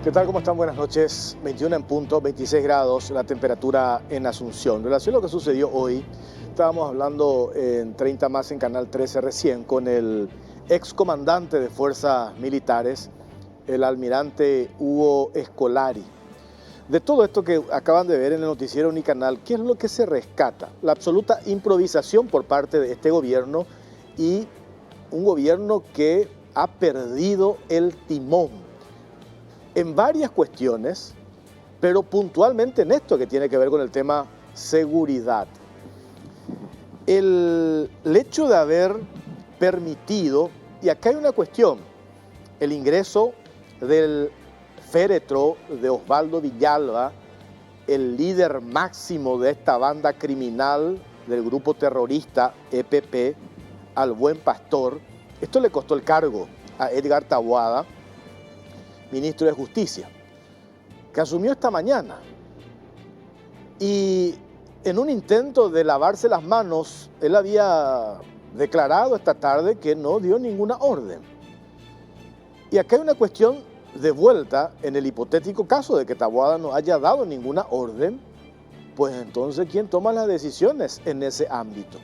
¿Qué tal? ¿Cómo están? Buenas noches. 21 en punto, 26 grados la temperatura en Asunción. En relación a lo que sucedió hoy, estábamos hablando en 30 más en Canal 13 recién con el excomandante de Fuerzas Militares, el almirante Hugo Scolari. De todo esto que acaban de ver en el noticiero Unicanal, ¿qué es lo que se rescata? La absoluta improvisación por parte de este gobierno y un gobierno que ha perdido el timón en varias cuestiones, pero puntualmente en esto que tiene que ver con el tema seguridad. El hecho de haber permitido, y acá hay una cuestión, el ingreso del féretro de Osvaldo Villalba, el líder máximo de esta banda criminal del grupo terrorista EPP, al Buen Pastor, esto le costó el cargo a Edgar Taboada, ministro de Justicia, que asumió esta mañana. Y en un intento de lavarse las manos, él había declarado esta tarde que no dio ninguna orden. Y acá hay una cuestión de vuelta, en el hipotético caso de que Taboada no haya dado ninguna orden, pues entonces ¿quién toma las decisiones en ese ámbito?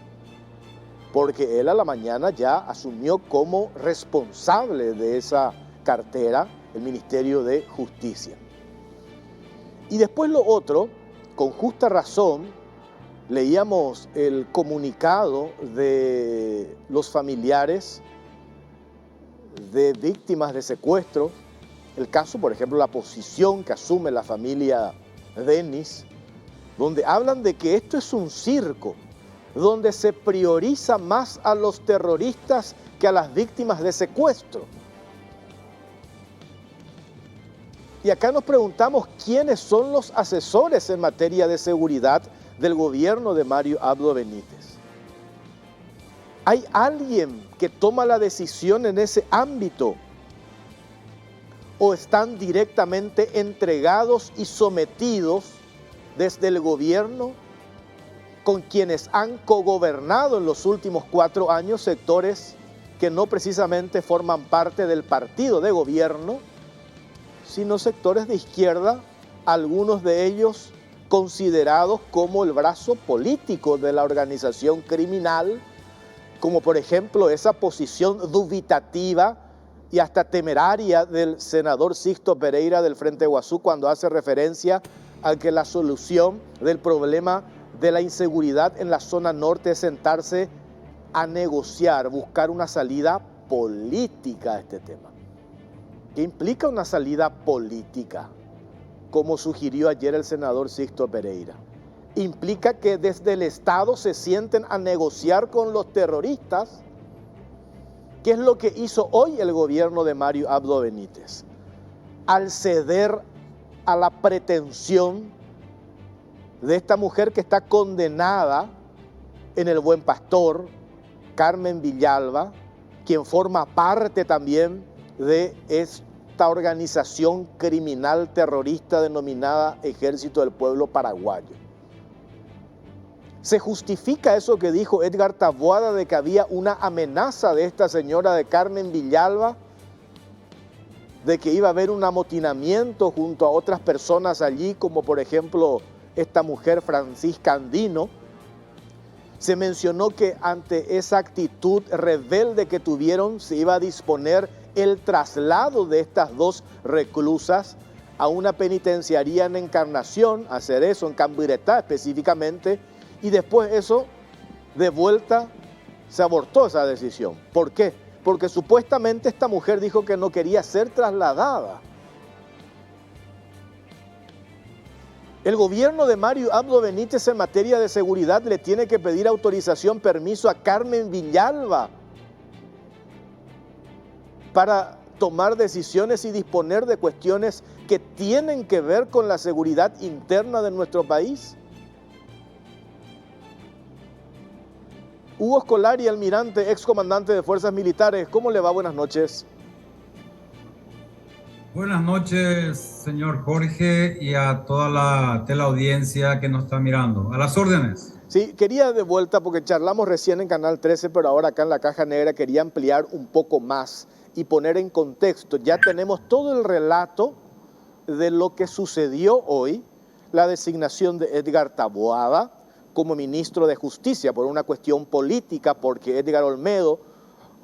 Porque él a la mañana ya asumió como responsable de esa cartera el Ministerio de Justicia. Y después lo otro, con justa razón, leíamos el comunicado de los familiares de víctimas de secuestro, el caso, por ejemplo, la posición que asume la familia Denis, donde hablan de que esto es un circo, donde se prioriza más a los terroristas que a las víctimas de secuestro. Y acá nos preguntamos quiénes son los asesores en materia de seguridad del gobierno de Mario Abdo Benítez. ¿Hay alguien que toma la decisión en ese ámbito? ¿O están directamente entregados y sometidos desde el gobierno con quienes han cogobernado en los últimos 4 años sectores que no precisamente forman parte del partido de gobierno, sino sectores de izquierda, algunos de ellos considerados como el brazo político de la organización criminal, como por ejemplo esa posición dubitativa y hasta temeraria del senador Sixto Pereira del Frente Guazú cuando hace referencia a que la solución del problema de la inseguridad en la zona norte es sentarse a negociar, buscar una salida política a este tema. ¿Qué implica una salida política? Como sugirió ayer el senador Sixto Pereira. Implica que desde el Estado se sienten a negociar con los terroristas. ¿Qué es lo que hizo hoy el gobierno de Mario Abdo Benítez? Al ceder a la pretensión de esta mujer que está condenada en el Buen Pastor, Carmen Villalba, quien forma parte también de esta organización criminal terrorista denominada Ejército del Pueblo Paraguayo. ¿Se justifica eso que dijo Edgar Taboada de que había una amenaza de esta señora de Carmen Villalba, de que iba a haber un amotinamiento junto a otras personas allí, como por ejemplo esta mujer Francisca Andino? Se mencionó que ante esa actitud rebelde que tuvieron se iba a disponer el traslado de estas 2 reclusas a una penitenciaría en Encarnación, a Cerezo, en Camburetá específicamente, y después eso, de vuelta, se abortó esa decisión. ¿Por qué? Porque supuestamente esta mujer dijo que no quería ser trasladada. El gobierno de Mario Abdo Benítez en materia de seguridad le tiene que pedir autorización, permiso a Carmen Villalba para tomar decisiones y disponer de cuestiones que tienen que ver con la seguridad interna de nuestro país. Hugo Scolari, almirante, excomandante de Fuerzas Militares, ¿cómo le va? Buenas noches. Buenas noches, señor Jorge, y a toda la teleaudiencia que nos está mirando. A las órdenes. Sí, quería de vuelta, porque charlamos recién en Canal 13, pero ahora acá en la Caja Negra quería ampliar un poco más y poner en contexto. Ya tenemos todo el relato de lo que sucedió hoy, la designación de Edgar Taboada como ministro de Justicia por una cuestión política, porque Edgar Olmedo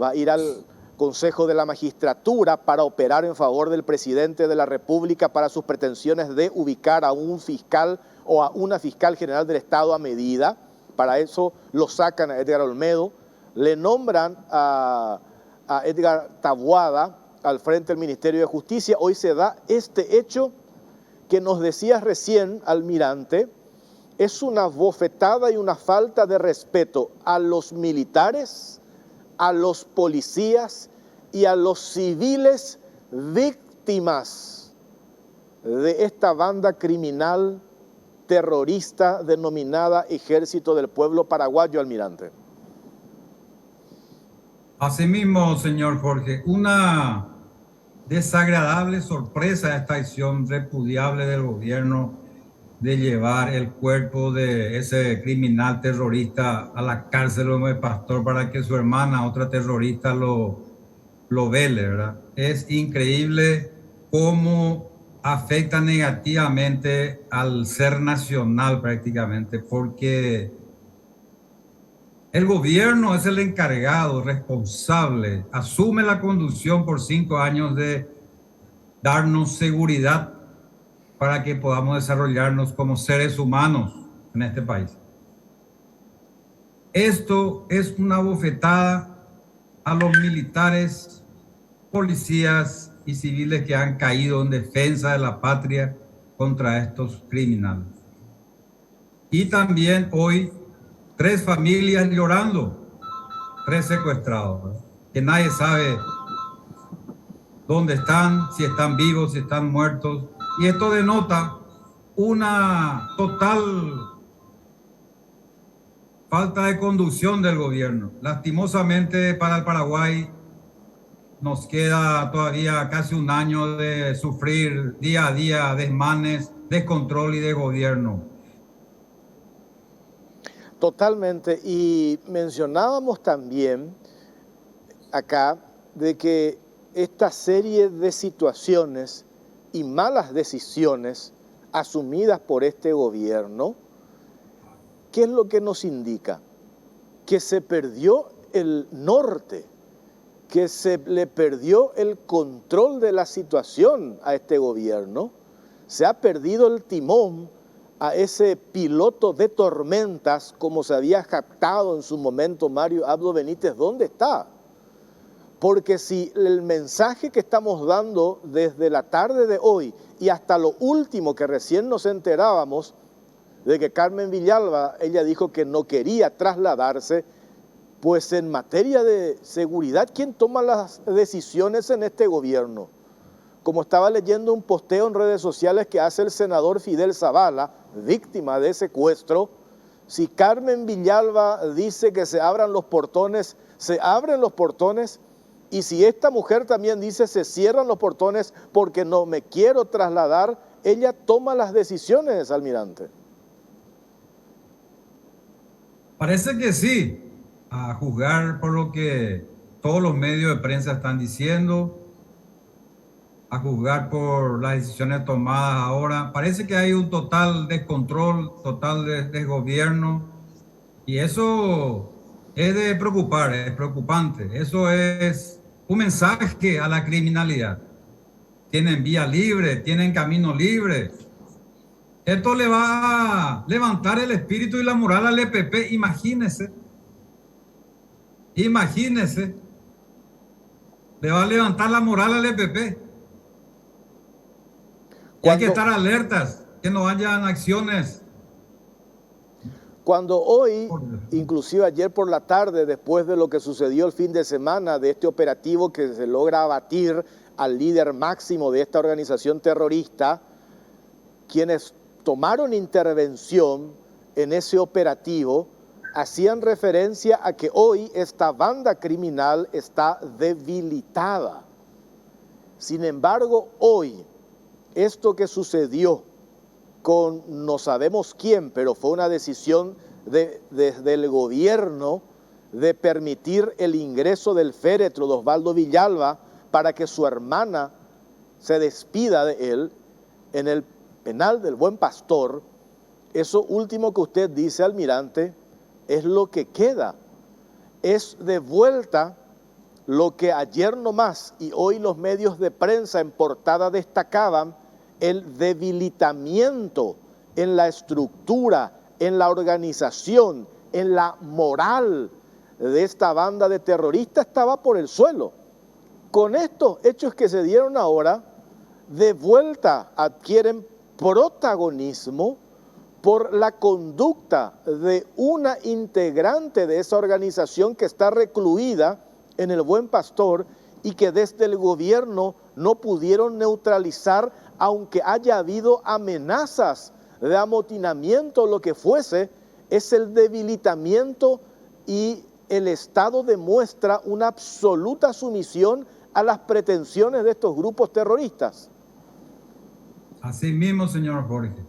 va a ir al Consejo de la Magistratura para operar en favor del presidente de la República para sus pretensiones de ubicar a un fiscal o a una fiscal general del Estado a medida. Para eso lo sacan a Edgar Olmedo, le nombran a Edgar Taboada al frente del Ministerio de Justicia. Hoy se da este hecho que nos decías recién, almirante, es una bofetada y una falta de respeto a los militares, a los policías y a los civiles víctimas de esta banda criminal terrorista denominada Ejército del Pueblo Paraguayo, almirante. Asimismo, señor Jorge, una desagradable sorpresa esta acción repudiable del gobierno de llevar el cuerpo de ese criminal terrorista a la cárcel de Pastor para que su hermana, otra terrorista, lo vele, ¿verdad? Es increíble cómo afecta negativamente al ser nacional prácticamente, porque el gobierno es el encargado, responsable, asume la conducción por 5 años de darnos seguridad para que podamos desarrollarnos como seres humanos en este país. Esto es una bofetada a los militares, policías y civiles que han caído en defensa de la patria contra estos criminales. Y también hoy 3 familias llorando, 3 secuestrados, ¿verdad? Que nadie sabe dónde están, si están vivos, si están muertos. Y esto denota una total falta de conducción del gobierno. Lastimosamente para el Paraguay nos queda todavía casi un año de sufrir día a día desmanes, descontrol y desgobierno. Totalmente. Y mencionábamos también acá de que esta serie de situaciones y malas decisiones asumidas por este gobierno, ¿qué es lo que nos indica? Que se perdió el norte, que se le perdió el control de la situación a este gobierno, se ha perdido el timón a ese piloto de tormentas, como se había jactado en su momento Mario Abdo Benítez. ¿Dónde está? Porque si el mensaje que estamos dando desde la tarde de hoy y hasta lo último que recién nos enterábamos de que Carmen Villalba, ella dijo que no quería trasladarse, pues en materia de seguridad, ¿quién toma las decisiones en este gobierno? Como estaba leyendo un posteo en redes sociales que hace el senador Fidel Zavala, víctima de secuestro, si Carmen Villalba dice que se abran los portones, se abren los portones. Y si esta mujer también dice se cierran los portones porque no me quiero trasladar, ella toma las decisiones, almirante. Parece que sí, a juzgar por lo que todos los medios de prensa están diciendo, a juzgar por las decisiones tomadas ahora. Parece que hay un total descontrol, total desgobierno, y eso es de preocupar, es preocupante. Eso es un mensaje a la criminalidad. Tienen vía libre, tienen camino libre. Esto le va a levantar el espíritu y la moral al EPP. Imagínense. Imagínense. Le va a levantar la moral al EPP. Y hay que estar alertas, que no hayan acciones. Cuando hoy, inclusive ayer por la tarde, después de lo que sucedió el fin de semana, de este operativo que se logra abatir al líder máximo de esta organización terrorista, quienes tomaron intervención en ese operativo hacían referencia a que hoy esta banda criminal está debilitada. Sin embargo, hoy, esto que sucedió con no sabemos quién, pero fue una decisión desde el gobierno de permitir el ingreso del féretro de Osvaldo Villalba para que su hermana se despida de él, en el penal del Buen Pastor, eso último que usted dice, almirante, es lo que queda. Es de vuelta lo que ayer nomás y hoy los medios de prensa en portada destacaban, el debilitamiento en la estructura, en la organización, en la moral de esta banda de terroristas estaba por el suelo. Con estos hechos que se dieron ahora, de vuelta adquieren protagonismo por la conducta de una integrante de esa organización que está recluida en el Buen Pastor y que desde el gobierno no pudieron neutralizar, aunque haya habido amenazas de amotinamiento o lo que fuese. Es el debilitamiento y el Estado demuestra una absoluta sumisión a las pretensiones de estos grupos terroristas. Así mismo, señor Jorge.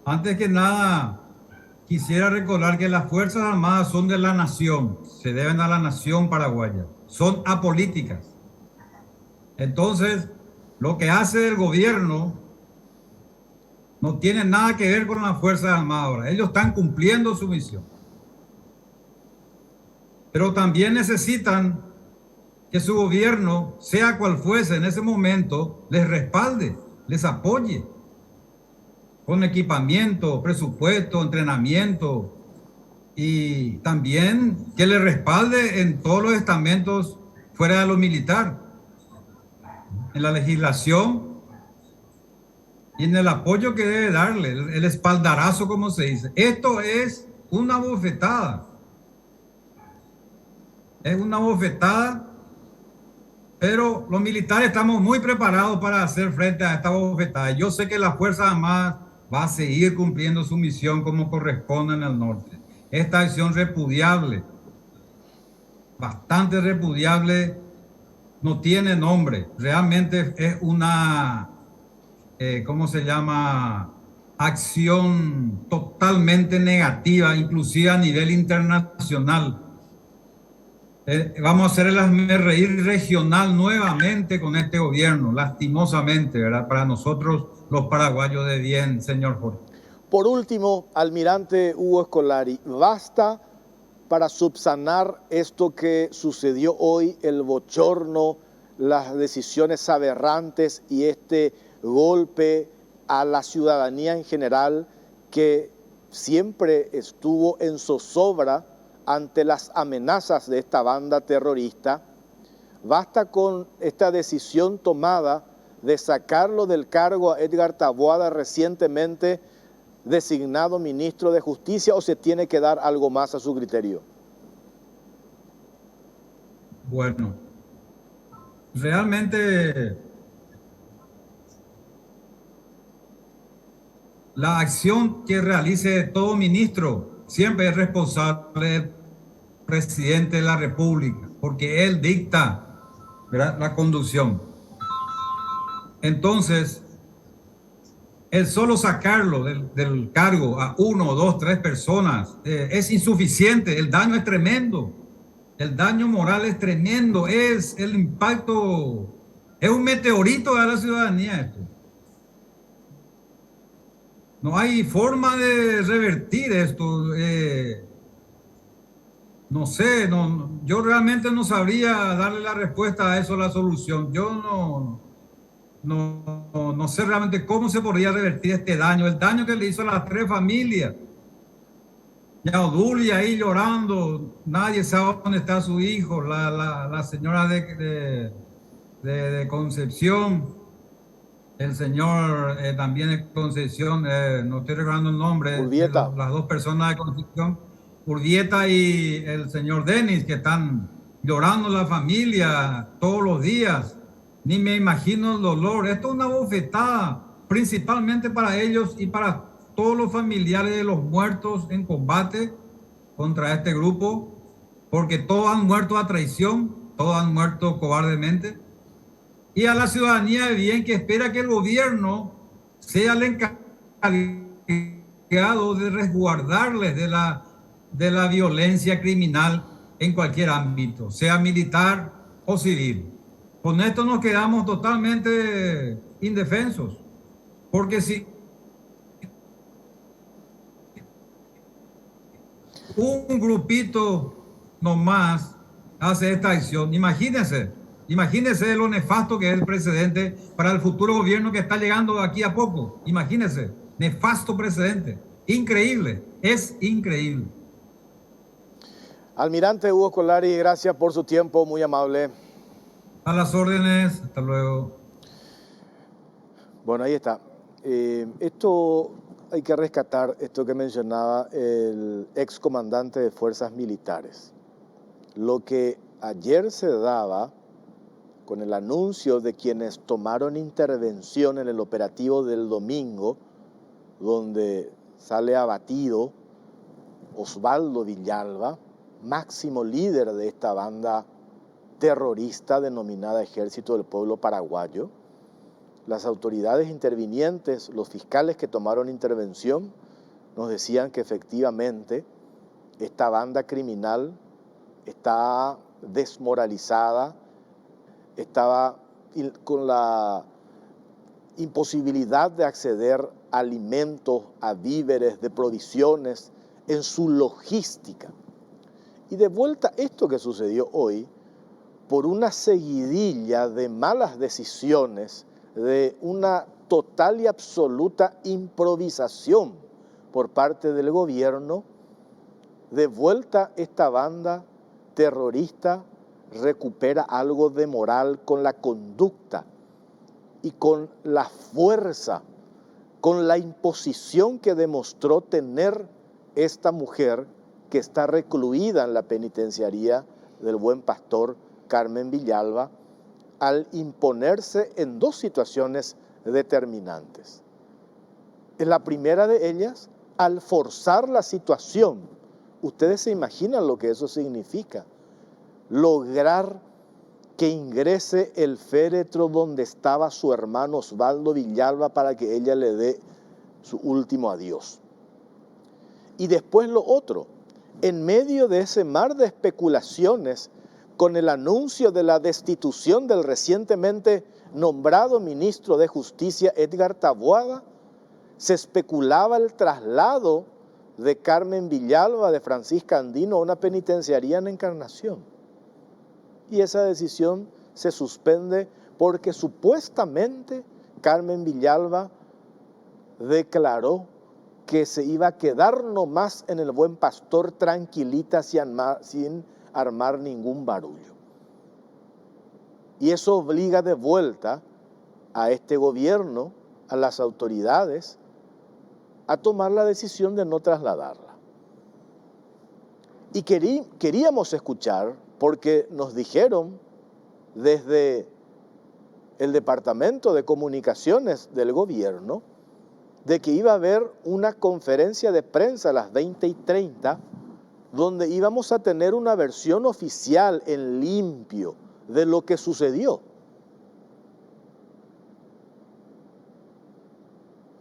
Antes que nada, quisiera recordar que las Fuerzas Armadas son de la nación, se deben a la nación paraguaya, son apolíticas. Entonces, lo que hace el gobierno no tiene nada que ver con las Fuerzas Armadas ahora. Ellos están cumpliendo su misión. Pero también necesitan que su gobierno, sea cual fuese en ese momento, les respalde, les apoye con equipamiento, presupuesto, entrenamiento y también que les respalde en todos los estamentos fuera de lo militar, en la legislación y en el apoyo que debe darle, el espaldarazo, como se dice. Esto es una bofetada. Es una bofetada, pero los militares estamos muy preparados para hacer frente a esta bofetada. Yo sé que las Fuerzas Armadas va a seguir cumpliendo su misión como corresponde en el norte. Esta acción repudiable, bastante repudiable, no tiene nombre. Realmente es una, ¿cómo se llama? Acción totalmente negativa, inclusive a nivel internacional. Vamos a hacer el hazmerreír regional nuevamente con este gobierno, lastimosamente, ¿verdad? Para nosotros, los paraguayos de bien, señor Jorge. Por último, almirante Hugo Scolari, ¿basta para subsanar esto que sucedió hoy, el bochorno, las decisiones aberrantes y este golpe a la ciudadanía en general que siempre estuvo en zozobra ante las amenazas de esta banda terrorista? ¿Basta con esta decisión tomada de sacarlo del cargo a Edgar Taboada, recientemente designado ministro de Justicia, o se tiene que dar algo más a su criterio? Bueno, realmente la acción que realice todo ministro siempre es responsable del presidente de la República, porque él dicta, ¿verdad?, la conducción. Entonces, el solo sacarlo del cargo a 1, 2, 3 personas es insuficiente. El daño es tremendo. El daño moral es tremendo. Es el impacto, es un meteorito a la ciudadanía esto. No hay forma de revertir esto. No sé, yo realmente no sabría darle la respuesta a eso, la solución. Yo no sé realmente cómo se podría revertir este daño, el daño que le hizo a las 3 familias. Yauduli ahí llorando, nadie sabe dónde está su hijo, la señora de Concepción, el señor también de Concepción, no estoy recordando el nombre, Urbieta. las 2 personas de Concepción, Urbieta y el señor Denis, que están llorando la familia todos los días. Ni me imagino el dolor. Esto es una bofetada, principalmente para ellos y para todos los familiares de los muertos en combate contra este grupo, porque todos han muerto a traición, todos han muerto cobardemente. Y a la ciudadanía de bien que espera que el gobierno sea el encargado de resguardarles de la violencia criminal en cualquier ámbito, sea militar o civil. Con esto nos quedamos totalmente indefensos. Porque si un grupito nomás hace esta acción, imagínense lo nefasto que es el precedente para el futuro gobierno que está llegando de aquí a poco. Imagínense, nefasto precedente. Increíble, es increíble. Almirante Hugo Colari, gracias por su tiempo, muy amable. A las órdenes, hasta luego. Bueno, ahí está. Esto hay que rescatar, esto que mencionaba el excomandante de Fuerzas Militares. Lo que ayer se daba con el anuncio de quienes tomaron intervención en el operativo del domingo, donde sale abatido Osvaldo Villalba, máximo líder de esta banda terrorista denominada Ejército del Pueblo Paraguayo. Las autoridades intervinientes, los fiscales que tomaron intervención, nos decían que efectivamente esta banda criminal está desmoralizada, estaba con la imposibilidad de acceder a alimentos, a víveres, de provisiones, en su logística. Y de vuelta esto que sucedió hoy, por una seguidilla de malas decisiones, de una total y absoluta improvisación por parte del gobierno, de vuelta esta banda terrorista recupera algo de moral con la conducta y con la fuerza, con la imposición que demostró tener esta mujer que está recluida en la penitenciaría del Buen Pastor, Carmen Villalba, al imponerse en dos situaciones determinantes. En la primera de ellas, al forzar la situación. Ustedes se imaginan lo que eso significa. Lograr que ingrese el féretro donde estaba su hermano Osvaldo Villalba para que ella le dé su último adiós. Y después lo otro, en medio de ese mar de especulaciones, con el anuncio de la destitución del recientemente nombrado ministro de Justicia Edgar Taboada, se especulaba el traslado de Carmen Villalba, de Francisca Andino, a una penitenciaría en Encarnación. Y esa decisión se suspende porque supuestamente Carmen Villalba declaró que se iba a quedar nomás en el Buen Pastor tranquilita sin armar ningún barullo. Y eso obliga de vuelta a este gobierno, a las autoridades, a tomar la decisión de no trasladarla. Y queríamos escuchar, porque nos dijeron desde el Departamento de Comunicaciones del gobierno, de que iba a haber una conferencia de prensa a las 20:30, donde íbamos a tener una versión oficial en limpio de lo que sucedió.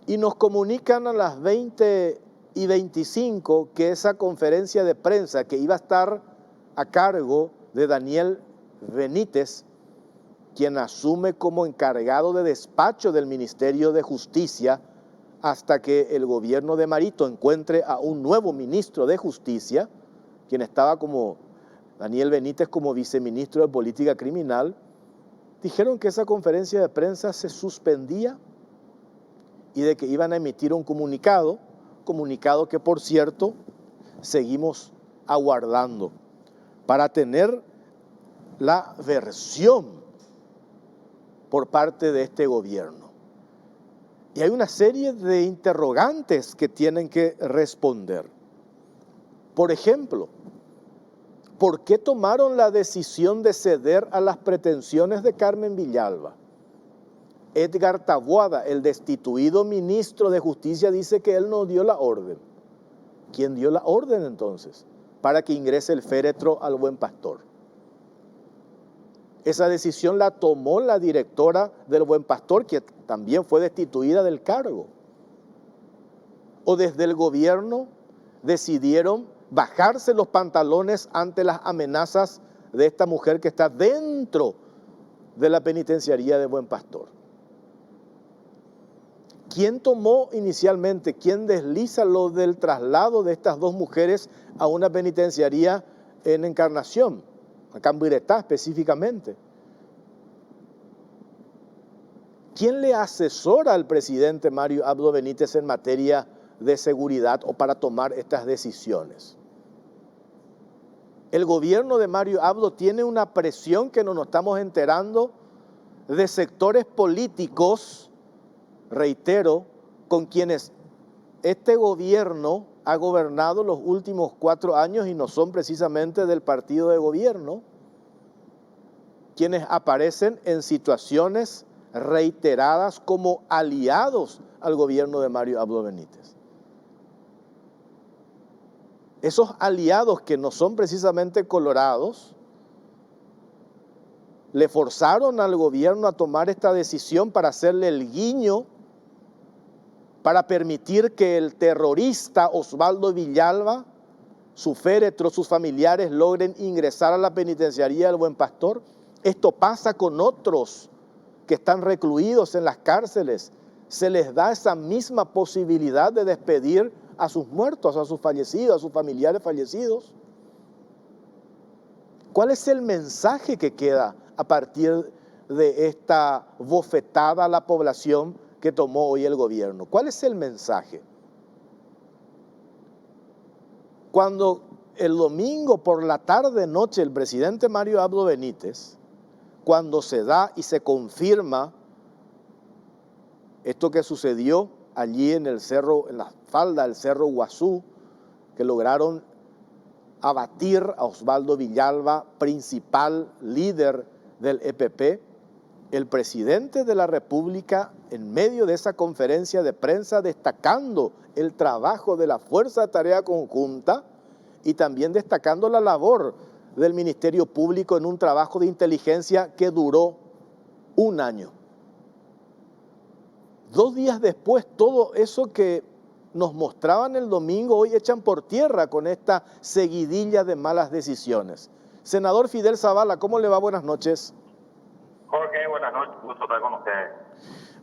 Y nos comunican a las 20:25 que esa conferencia de prensa, que iba a estar a cargo de Daniel Benítez, quien asume como encargado de despacho del Ministerio de Justicia, hasta que el gobierno de Marito encuentre a un nuevo ministro de Justicia, quien estaba como Daniel Benítez como viceministro de Política Criminal, dijeron que esa conferencia de prensa se suspendía y de que iban a emitir un comunicado que, por cierto, seguimos aguardando para tener la versión por parte de este gobierno. Y hay una serie de interrogantes que tienen que responder. Por ejemplo, ¿por qué tomaron la decisión de ceder a las pretensiones de Carmen Villalba? Edgar Taboada, el destituido ministro de Justicia, dice que él no dio la orden. ¿Quién dio la orden entonces para que ingrese el féretro al Buen Pastor? Esa decisión la tomó la directora del Buen Pastor, que también fue destituida del cargo. O desde el gobierno decidieron bajarse los pantalones ante las amenazas de esta mujer que está dentro de la penitenciaría de Buen Pastor. ¿Quién tomó inicialmente, quién desliza lo del traslado de estas dos mujeres a una penitenciaría en Encarnación, a Camburetá específicamente? ¿Quién le asesora al presidente Mario Abdo Benítez en materia de seguridad o para tomar estas decisiones? El gobierno de Mario Abdo tiene una presión que no nos estamos enterando de sectores políticos, reitero, con quienes este gobierno ha gobernado los últimos 4 años y no son precisamente del partido de gobierno, quienes aparecen en situaciones reiteradas como aliados al gobierno de Mario Abdo Benítez. Esos aliados que no son precisamente colorados, le forzaron al gobierno a tomar esta decisión para hacerle el guiño, para permitir que el terrorista Osvaldo Villalba, su féretro, sus familiares logren ingresar a la penitenciaría del Buen Pastor. Esto pasa con otros que están recluidos en las cárceles. Se les da esa misma posibilidad de despedir a sus muertos, a sus fallecidos, a sus familiares fallecidos. ¿Cuál es el mensaje que queda a partir de esta bofetada a la población que tomó hoy el gobierno? ¿Cuál es el mensaje? Cuando el domingo por la tarde-noche el presidente Mario Abdo Benítez, cuando se da y se confirma esto que sucedió allí en el cerro, en la falda del Cerro Guazú, que lograron abatir a Osvaldo Villalba, principal líder del EPP, el presidente de la República, en medio de esa conferencia de prensa, destacando el trabajo de la Fuerza de Tarea Conjunta y también destacando la labor del Ministerio Público en un trabajo de inteligencia que duró 1 año. 2 días después, todo eso que nos mostraban el domingo, hoy echan por tierra con esta seguidilla de malas decisiones. Senador Fidel Zavala, ¿cómo le va? Buenas noches. Jorge, buenas noches, gusto estar con ustedes.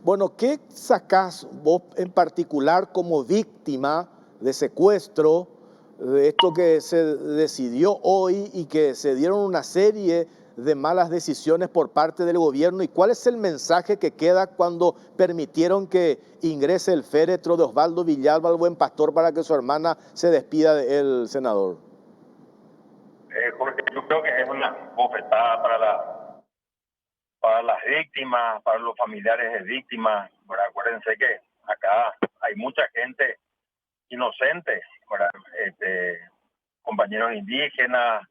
Bueno, ¿qué sacás vos en particular como víctima de secuestro, de esto que se decidió hoy y que se dieron una serie de malas decisiones por parte del gobierno? ¿Y cuál es el mensaje que queda cuando permitieron que ingrese el féretro de Osvaldo Villalba al Buen Pastor para que su hermana se despida del senador? Jorge, yo creo que es una bofetada para las víctimas, para los familiares de víctimas. Bueno, acuérdense que acá hay mucha gente inocente, compañeros indígenas,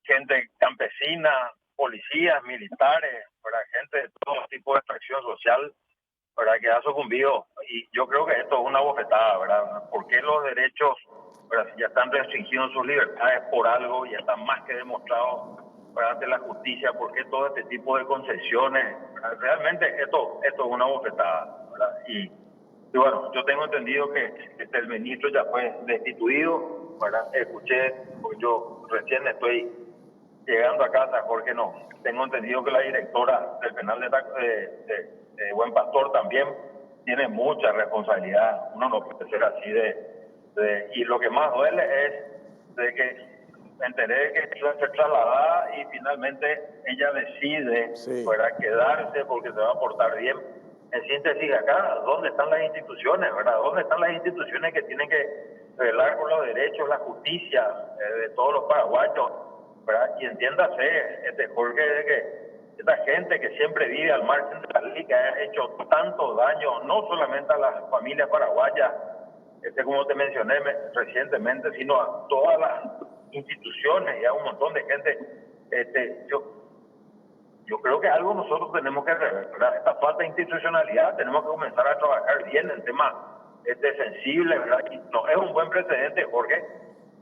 gente campesina, policías, militares, gente de todo tipo de extracción social, que ha sucumbido. Y yo creo que esto es una bofetada, ¿verdad? ¿Por qué los derechos, si ya están restringidos sus libertades por algo, ya están más que demostrados ante la justicia? ¿Por qué todo este tipo de concesiones? Realmente esto es una bofetada, ¿verdad? Y bueno, yo tengo entendido que el ministro ya fue destituido, ¿verdad? Escuché, porque yo recién estoy llegando a casa, Jorge, no. Tengo entendido que la directora del penal de Buen Pastor también tiene mucha responsabilidad. Uno no puede ser así y lo que más duele es de que me enteré que iba a ser trasladada y finalmente ella decide quedarse porque se va a portar bien. En síntesis, acá, ¿dónde están las instituciones, verdad? ¿Dónde están las instituciones que tienen que velar por los derechos, la justicia de todos los paraguayos, ¿verdad? Y entiéndase, Jorge, de que esta gente que siempre vive al margen de la ley, que ha hecho tanto daño, no solamente a las familias paraguayas, como te mencioné recientemente, sino a todas las instituciones y a un montón de gente. Yo creo que algo nosotros tenemos que revertir, esta falta de institucionalidad. Tenemos que comenzar a trabajar bien en temas sensibles, ¿verdad? Y no es un buen precedente, Jorge,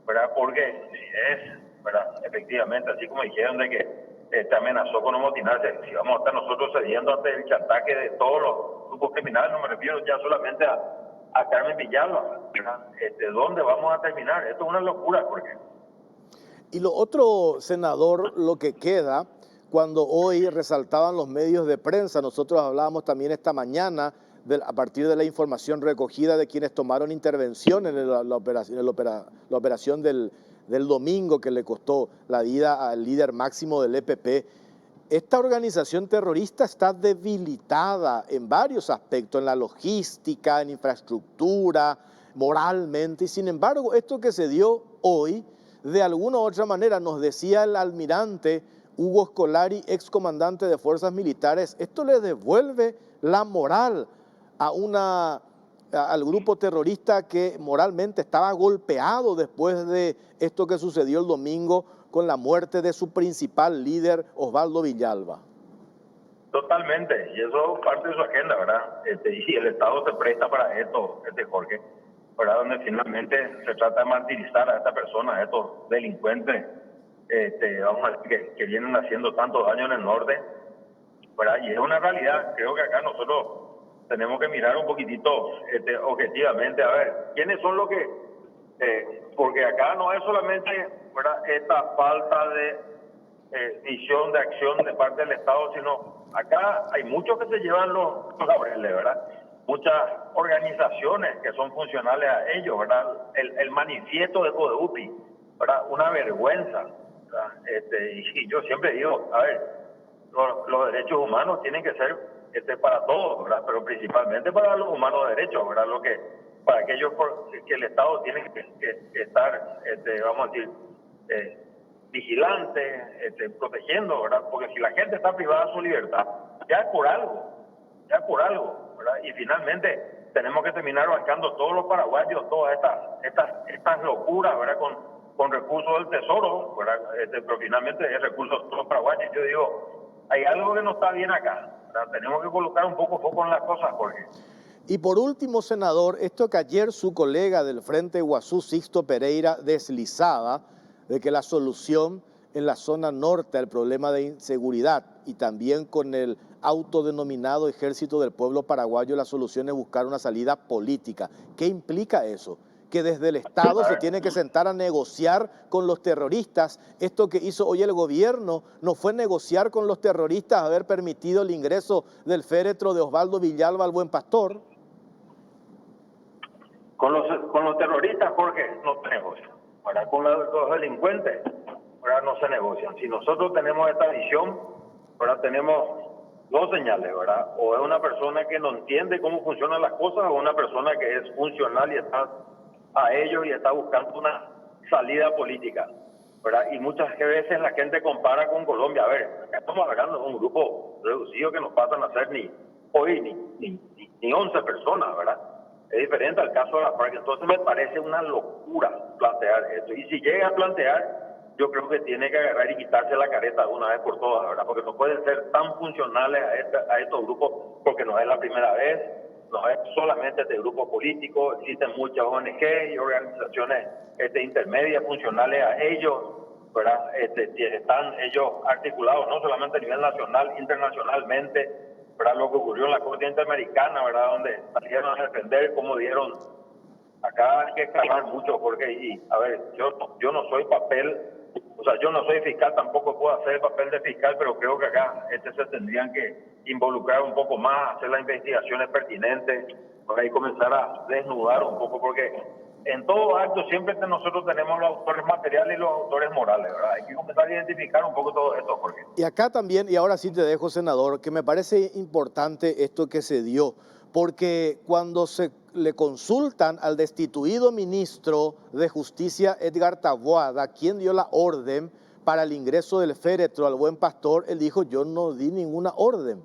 ¿verdad? Porque si es, ¿verdad? Efectivamente, así como dijeron de que te amenazó con amotinarse, si vamos a estar nosotros cediendo ante el chantaje de todos los grupos criminales, no me refiero ya solamente a Carmen Villalba, ¿verdad? ¿Dónde vamos a terminar? Esto es una locura, Jorge. Y lo otro, senador, lo que queda, cuando hoy resaltaban los medios de prensa, nosotros hablábamos también esta mañana a partir de la información recogida de quienes tomaron intervención en la operación del domingo que le costó la vida al líder máximo del EPP. Esta organización terrorista está debilitada en varios aspectos, en la logística, en infraestructura, moralmente, y sin embargo, esto que se dio hoy, de alguna u otra manera, nos decía el almirante Hugo Scolari, excomandante de fuerzas militares, esto le devuelve la moral al grupo terrorista que moralmente estaba golpeado después de esto que sucedió el domingo con la muerte de su principal líder, Osvaldo Villalba. Totalmente, y eso es parte de su agenda, ¿verdad? Y el Estado se presta para esto, Jorge, ¿verdad? Donde finalmente se trata de martirizar a esta persona, a estos delincuentes, vamos a decir, que vienen haciendo tanto daño en el norte, ¿verdad? Y es una realidad. Creo que acá nosotros tenemos que mirar un poquitito objetivamente, a ver, ¿quiénes son los que...? Porque acá no es solamente, ¿verdad?, esta falta de visión de acción de parte del Estado, sino acá hay muchos que se llevan los laureles, ¿verdad? Muchas organizaciones que son funcionales a ellos, ¿verdad? El manifiesto de CODEUPI, ¿verdad? Una vergüenza, ¿verdad? Y yo siempre digo, a ver, los derechos humanos tienen que ser para todos, ¿verdad? Pero principalmente para los humanos de derechos, ¿verdad? Para aquellos que el Estado tiene que estar, vamos a decir, vigilante, protegiendo, ¿verdad? Porque si la gente está privada de su libertad, ya es por algo, ¿verdad? Y finalmente tenemos que terminar bancando todos los paraguayos, todas estas locuras, ¿verdad? Con recursos del Tesoro, ¿verdad? Pero finalmente es recursos de todos los paraguayos. Yo digo, hay algo que no está bien acá, ¿verdad? Tenemos que colocar un poco foco en las cosas, Jorge. Y por último, senador, esto que ayer su colega del Frente Guazú, Sixto Pereira, deslizaba, de que la solución en la zona norte al problema de inseguridad y también con el autodenominado Ejército del Pueblo Paraguayo, la solución es buscar una salida política. ¿Qué implica eso? Que desde el Estado se tiene que sentar a negociar con los terroristas. Esto que hizo hoy el gobierno no fue negociar con los terroristas, haber permitido el ingreso del féretro de Osvaldo Villalba al Buen Pastor. Con los terroristas, Jorge, no se negocia. Ahora, con los delincuentes, ahora no se negocian. Si nosotros tenemos esta visión, ahora tenemos dos señales, ¿verdad? O es una persona que no entiende cómo funcionan las cosas, o una persona que es funcional y está a ellos y está buscando una salida política, ¿verdad? Y muchas veces la gente compara con Colombia. A ver, acá estamos hablando de un grupo reducido que no pasan a ser ni 11 personas, ¿verdad? Es diferente al caso de la FARC. Entonces me parece una locura plantear esto. Y si llega a plantear, yo creo que tiene que agarrar y quitarse la careta de una vez por todas, ¿verdad? Porque no pueden ser tan funcionales a estos grupos, porque no es la primera vez, no es solamente este grupo político, existen muchas ONG y organizaciones intermedias funcionales a ellos, ¿verdad? Están ellos articulados no solamente a nivel nacional, internacionalmente, ¿verdad? Lo que ocurrió en la Corte Interamericana, ¿verdad? Donde salieron a defender, como dieron. Acá hay que calmar mucho, porque, a ver, yo no soy yo no soy fiscal, tampoco puedo hacer el papel de fiscal, pero creo que acá se tendrían que involucrar un poco más, hacer las investigaciones pertinentes, por ahí comenzar a desnudar un poco, porque en todo acto siempre nosotros tenemos los autores materiales y los autores morales, ¿verdad? Hay que comenzar a identificar un poco todo esto, Jorge. Y acá también, y ahora sí te dejo, senador, que me parece importante esto que se dio, porque cuando se le consultan al destituido ministro de Justicia, Edgar Taboada, quien dio la orden para el ingreso del féretro al Buen Pastor, él dijo, yo no di ninguna orden.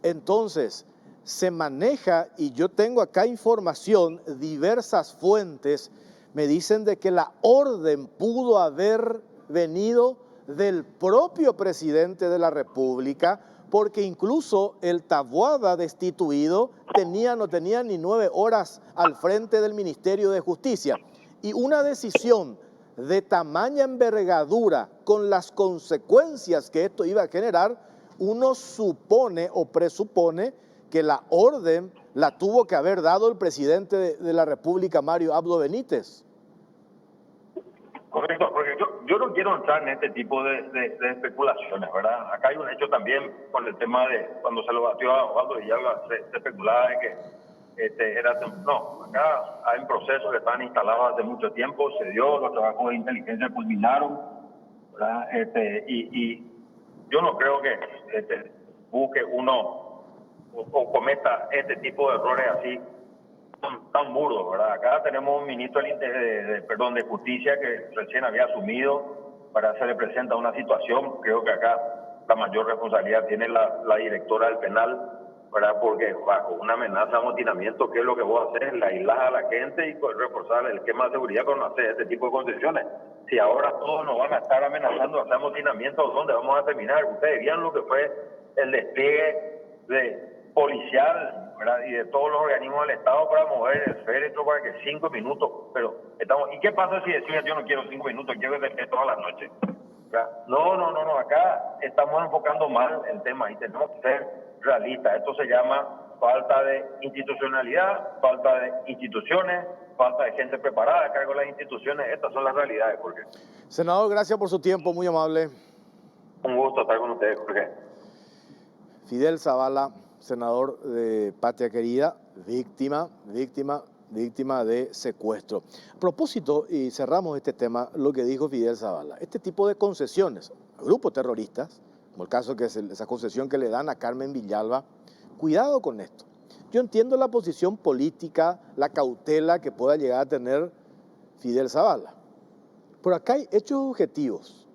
Entonces, se maneja, y yo tengo acá información, diversas fuentes me dicen de que la orden pudo haber venido del propio presidente de la República, porque incluso el Taboada destituido no tenía ni 9 horas al frente del Ministerio de Justicia. Y una decisión de tamaña envergadura, con las consecuencias que esto iba a generar, uno supone o presupone que la orden la tuvo que haber dado el presidente de la República, Mario Abdo Benítez. Correcto, porque yo no quiero entrar en este tipo de especulaciones, ¿verdad? Acá hay un hecho también con el tema de cuando se lo batió a Osvaldo Villalba, se especulaba de que no, acá hay procesos que están instalados hace mucho tiempo, se dio, los trabajos de inteligencia culminaron, ¿verdad? Y yo no creo que busque uno o cometa este tipo de errores así tan burdos, ¿verdad? Acá tenemos un ministro de Justicia que recién había asumido, para se le presenta una situación, creo que acá la mayor responsabilidad tiene la directora del penal, ¿verdad? Porque bajo una amenaza de amotinamiento, ¿qué es lo que vos haces? La aislas a la gente y reforzar el esquema de seguridad con hacer este tipo de condiciones. Si ahora todos nos van a estar amenazando de hacer amotinamiento, ¿dónde vamos a terminar? Ustedes vieron lo que fue el despliegue policial, ¿verdad? Y de todos los organismos del Estado para mover el féretro para que 5 minutos, pero estamos, ¿y qué pasa si decían yo no quiero 5 minutos, quiero que toda la noche? No, acá estamos enfocando mal el tema y tenemos que ser realistas. Esto se llama falta de institucionalidad, falta de instituciones, falta de gente preparada a cargo de las instituciones. Estas son las realidades, Jorge. Senador, gracias por su tiempo, muy amable. Un gusto estar con ustedes, Jorge. Fidel Zavala, senador de Patria Querida, víctima de secuestro. A propósito, y cerramos este tema, lo que dijo Fidel Zavala, este tipo de concesiones a grupos terroristas, como el caso que es esa concesión que le dan a Carmen Villalba, cuidado con esto. Yo entiendo la posición política, la cautela que pueda llegar a tener Fidel Zavala, pero acá hay hechos objetivos.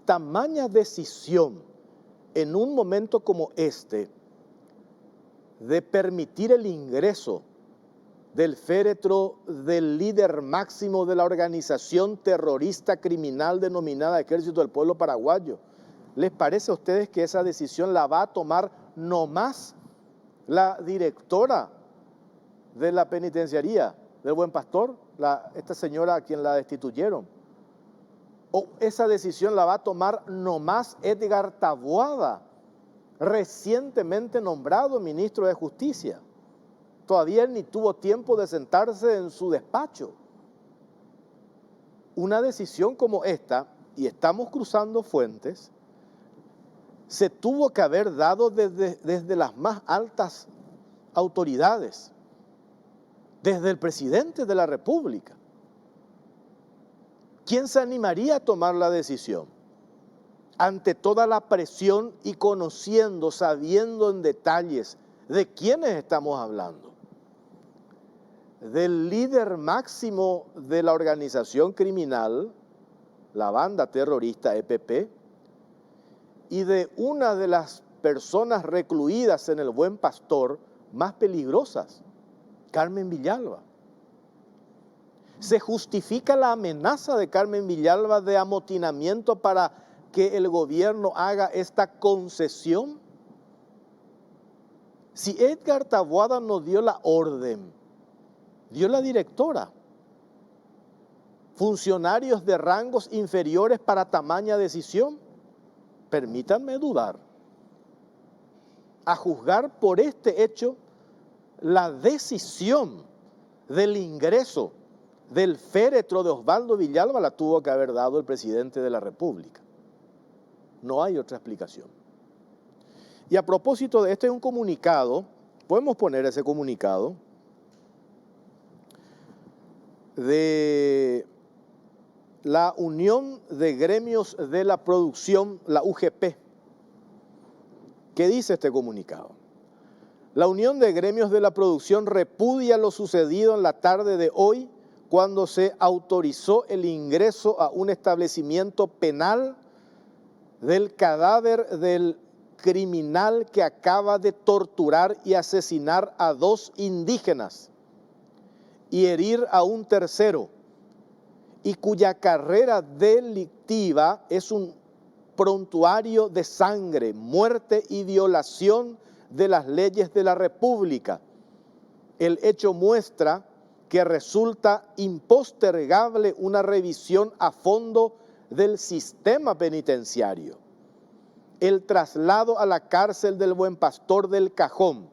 Tamaña decisión en un momento como este de permitir el ingreso del féretro del líder máximo de la organización terrorista criminal denominada Ejército del Pueblo Paraguayo. ¿Les parece a ustedes que esa decisión la va a tomar nomás la directora de la penitenciaría del Buen Pastor, esta señora a quien la destituyeron? ¿O esa decisión la va a tomar nomás Edgar Taboada, recientemente nombrado ministro de Justicia? Todavía él ni tuvo tiempo de sentarse en su despacho. Una decisión como esta, y estamos cruzando fuentes, se tuvo que haber dado desde las más altas autoridades, desde el presidente de la República. ¿Quién se animaría a tomar la decisión? Ante toda la presión y conociendo, sabiendo en detalles de quiénes estamos hablando. Del líder máximo de la organización criminal, la banda terrorista EPP, y de una de las personas recluidas en el Buen Pastor más peligrosas, Carmen Villalba. ¿Se justifica la amenaza de Carmen Villalba de amotinamiento para que el gobierno haga esta concesión? Si Edgar Taboada no dio la orden, dio la directora, funcionarios de rangos inferiores para tamaña decisión, permítanme dudar. A juzgar por este hecho, la decisión del ingreso del féretro de Osvaldo Villalba la tuvo que haber dado el presidente de la República. No hay otra explicación. Y a propósito de este, es un comunicado, podemos poner ese comunicado, de la Unión de Gremios de la Producción, la UGP. ¿Qué dice este comunicado? La Unión de Gremios de la Producción repudia lo sucedido en la tarde de hoy cuando se autorizó el ingreso a un establecimiento penal del cadáver del criminal que acaba de torturar y asesinar a 2 indígenas y herir a un tercero, y cuya carrera delictiva es un prontuario de sangre, muerte y violación de las leyes de la República. El hecho muestra que resulta impostergable una revisión a fondo del sistema penitenciario. El traslado a la cárcel del Buen Pastor del Cajón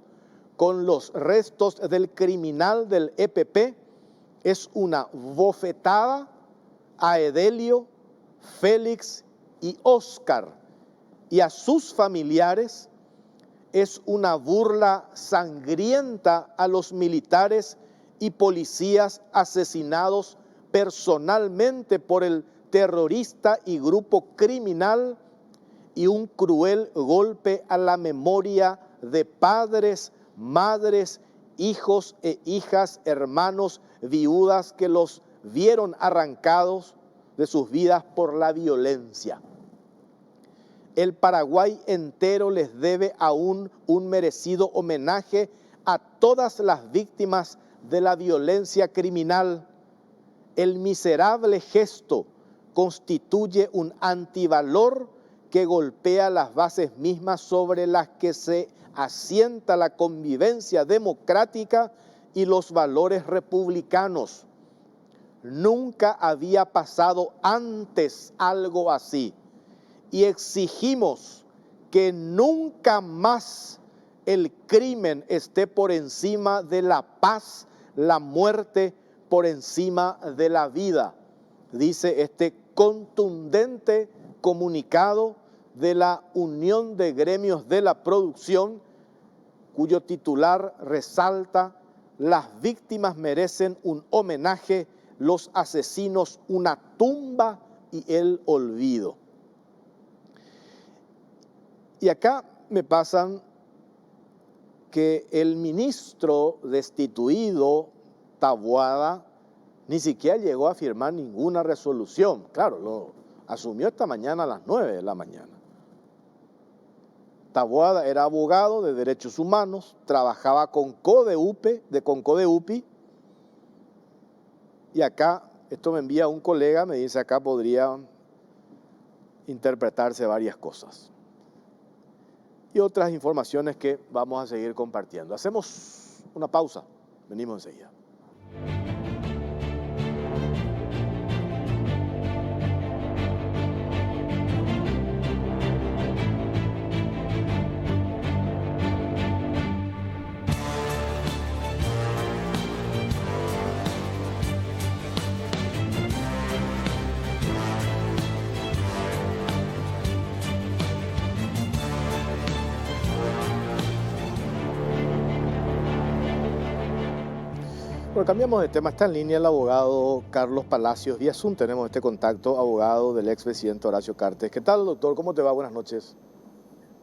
con los restos del criminal del EPP es una bofetada a Edelio, Félix y Óscar y a sus familiares es una burla sangrienta a los militares y policías asesinados personalmente por el terrorista y grupo criminal y un cruel golpe a la memoria de padres, madres, hijos e hijas, hermanos, viudas que los vieron arrancados de sus vidas por la violencia. El Paraguay entero les debe aún un merecido homenaje a todas las víctimas de la violencia criminal. El miserable gesto constituye un antivalor que golpea las bases mismas sobre las que se asienta la convivencia democrática y los valores republicanos. Nunca había pasado antes algo así y exigimos que nunca más el crimen esté por encima de la paz, la muerte por encima de la vida, dice este contundente comunicado de la Unión de Gremios de la Producción, cuyo titular resalta: las víctimas merecen un homenaje, los asesinos una tumba y el olvido. Y acá me pasan que el ministro destituido, Taboada, ni siquiera llegó a firmar ninguna resolución. Claro, lo asumió esta mañana a las 9 de la mañana. Taboada era abogado de derechos humanos, trabajaba con CODEUPI, y acá, esto me envía un colega, me dice acá podría interpretarse varias cosas. Y otras informaciones que vamos a seguir compartiendo. Hacemos una pausa, venimos enseguida. Bueno, cambiamos de tema. Está en línea el abogado Carlos Palacios. Vía Zoom tenemos este contacto, abogado del expresidente Horacio Cartes. ¿Qué tal, doctor? ¿Cómo te va? Buenas noches.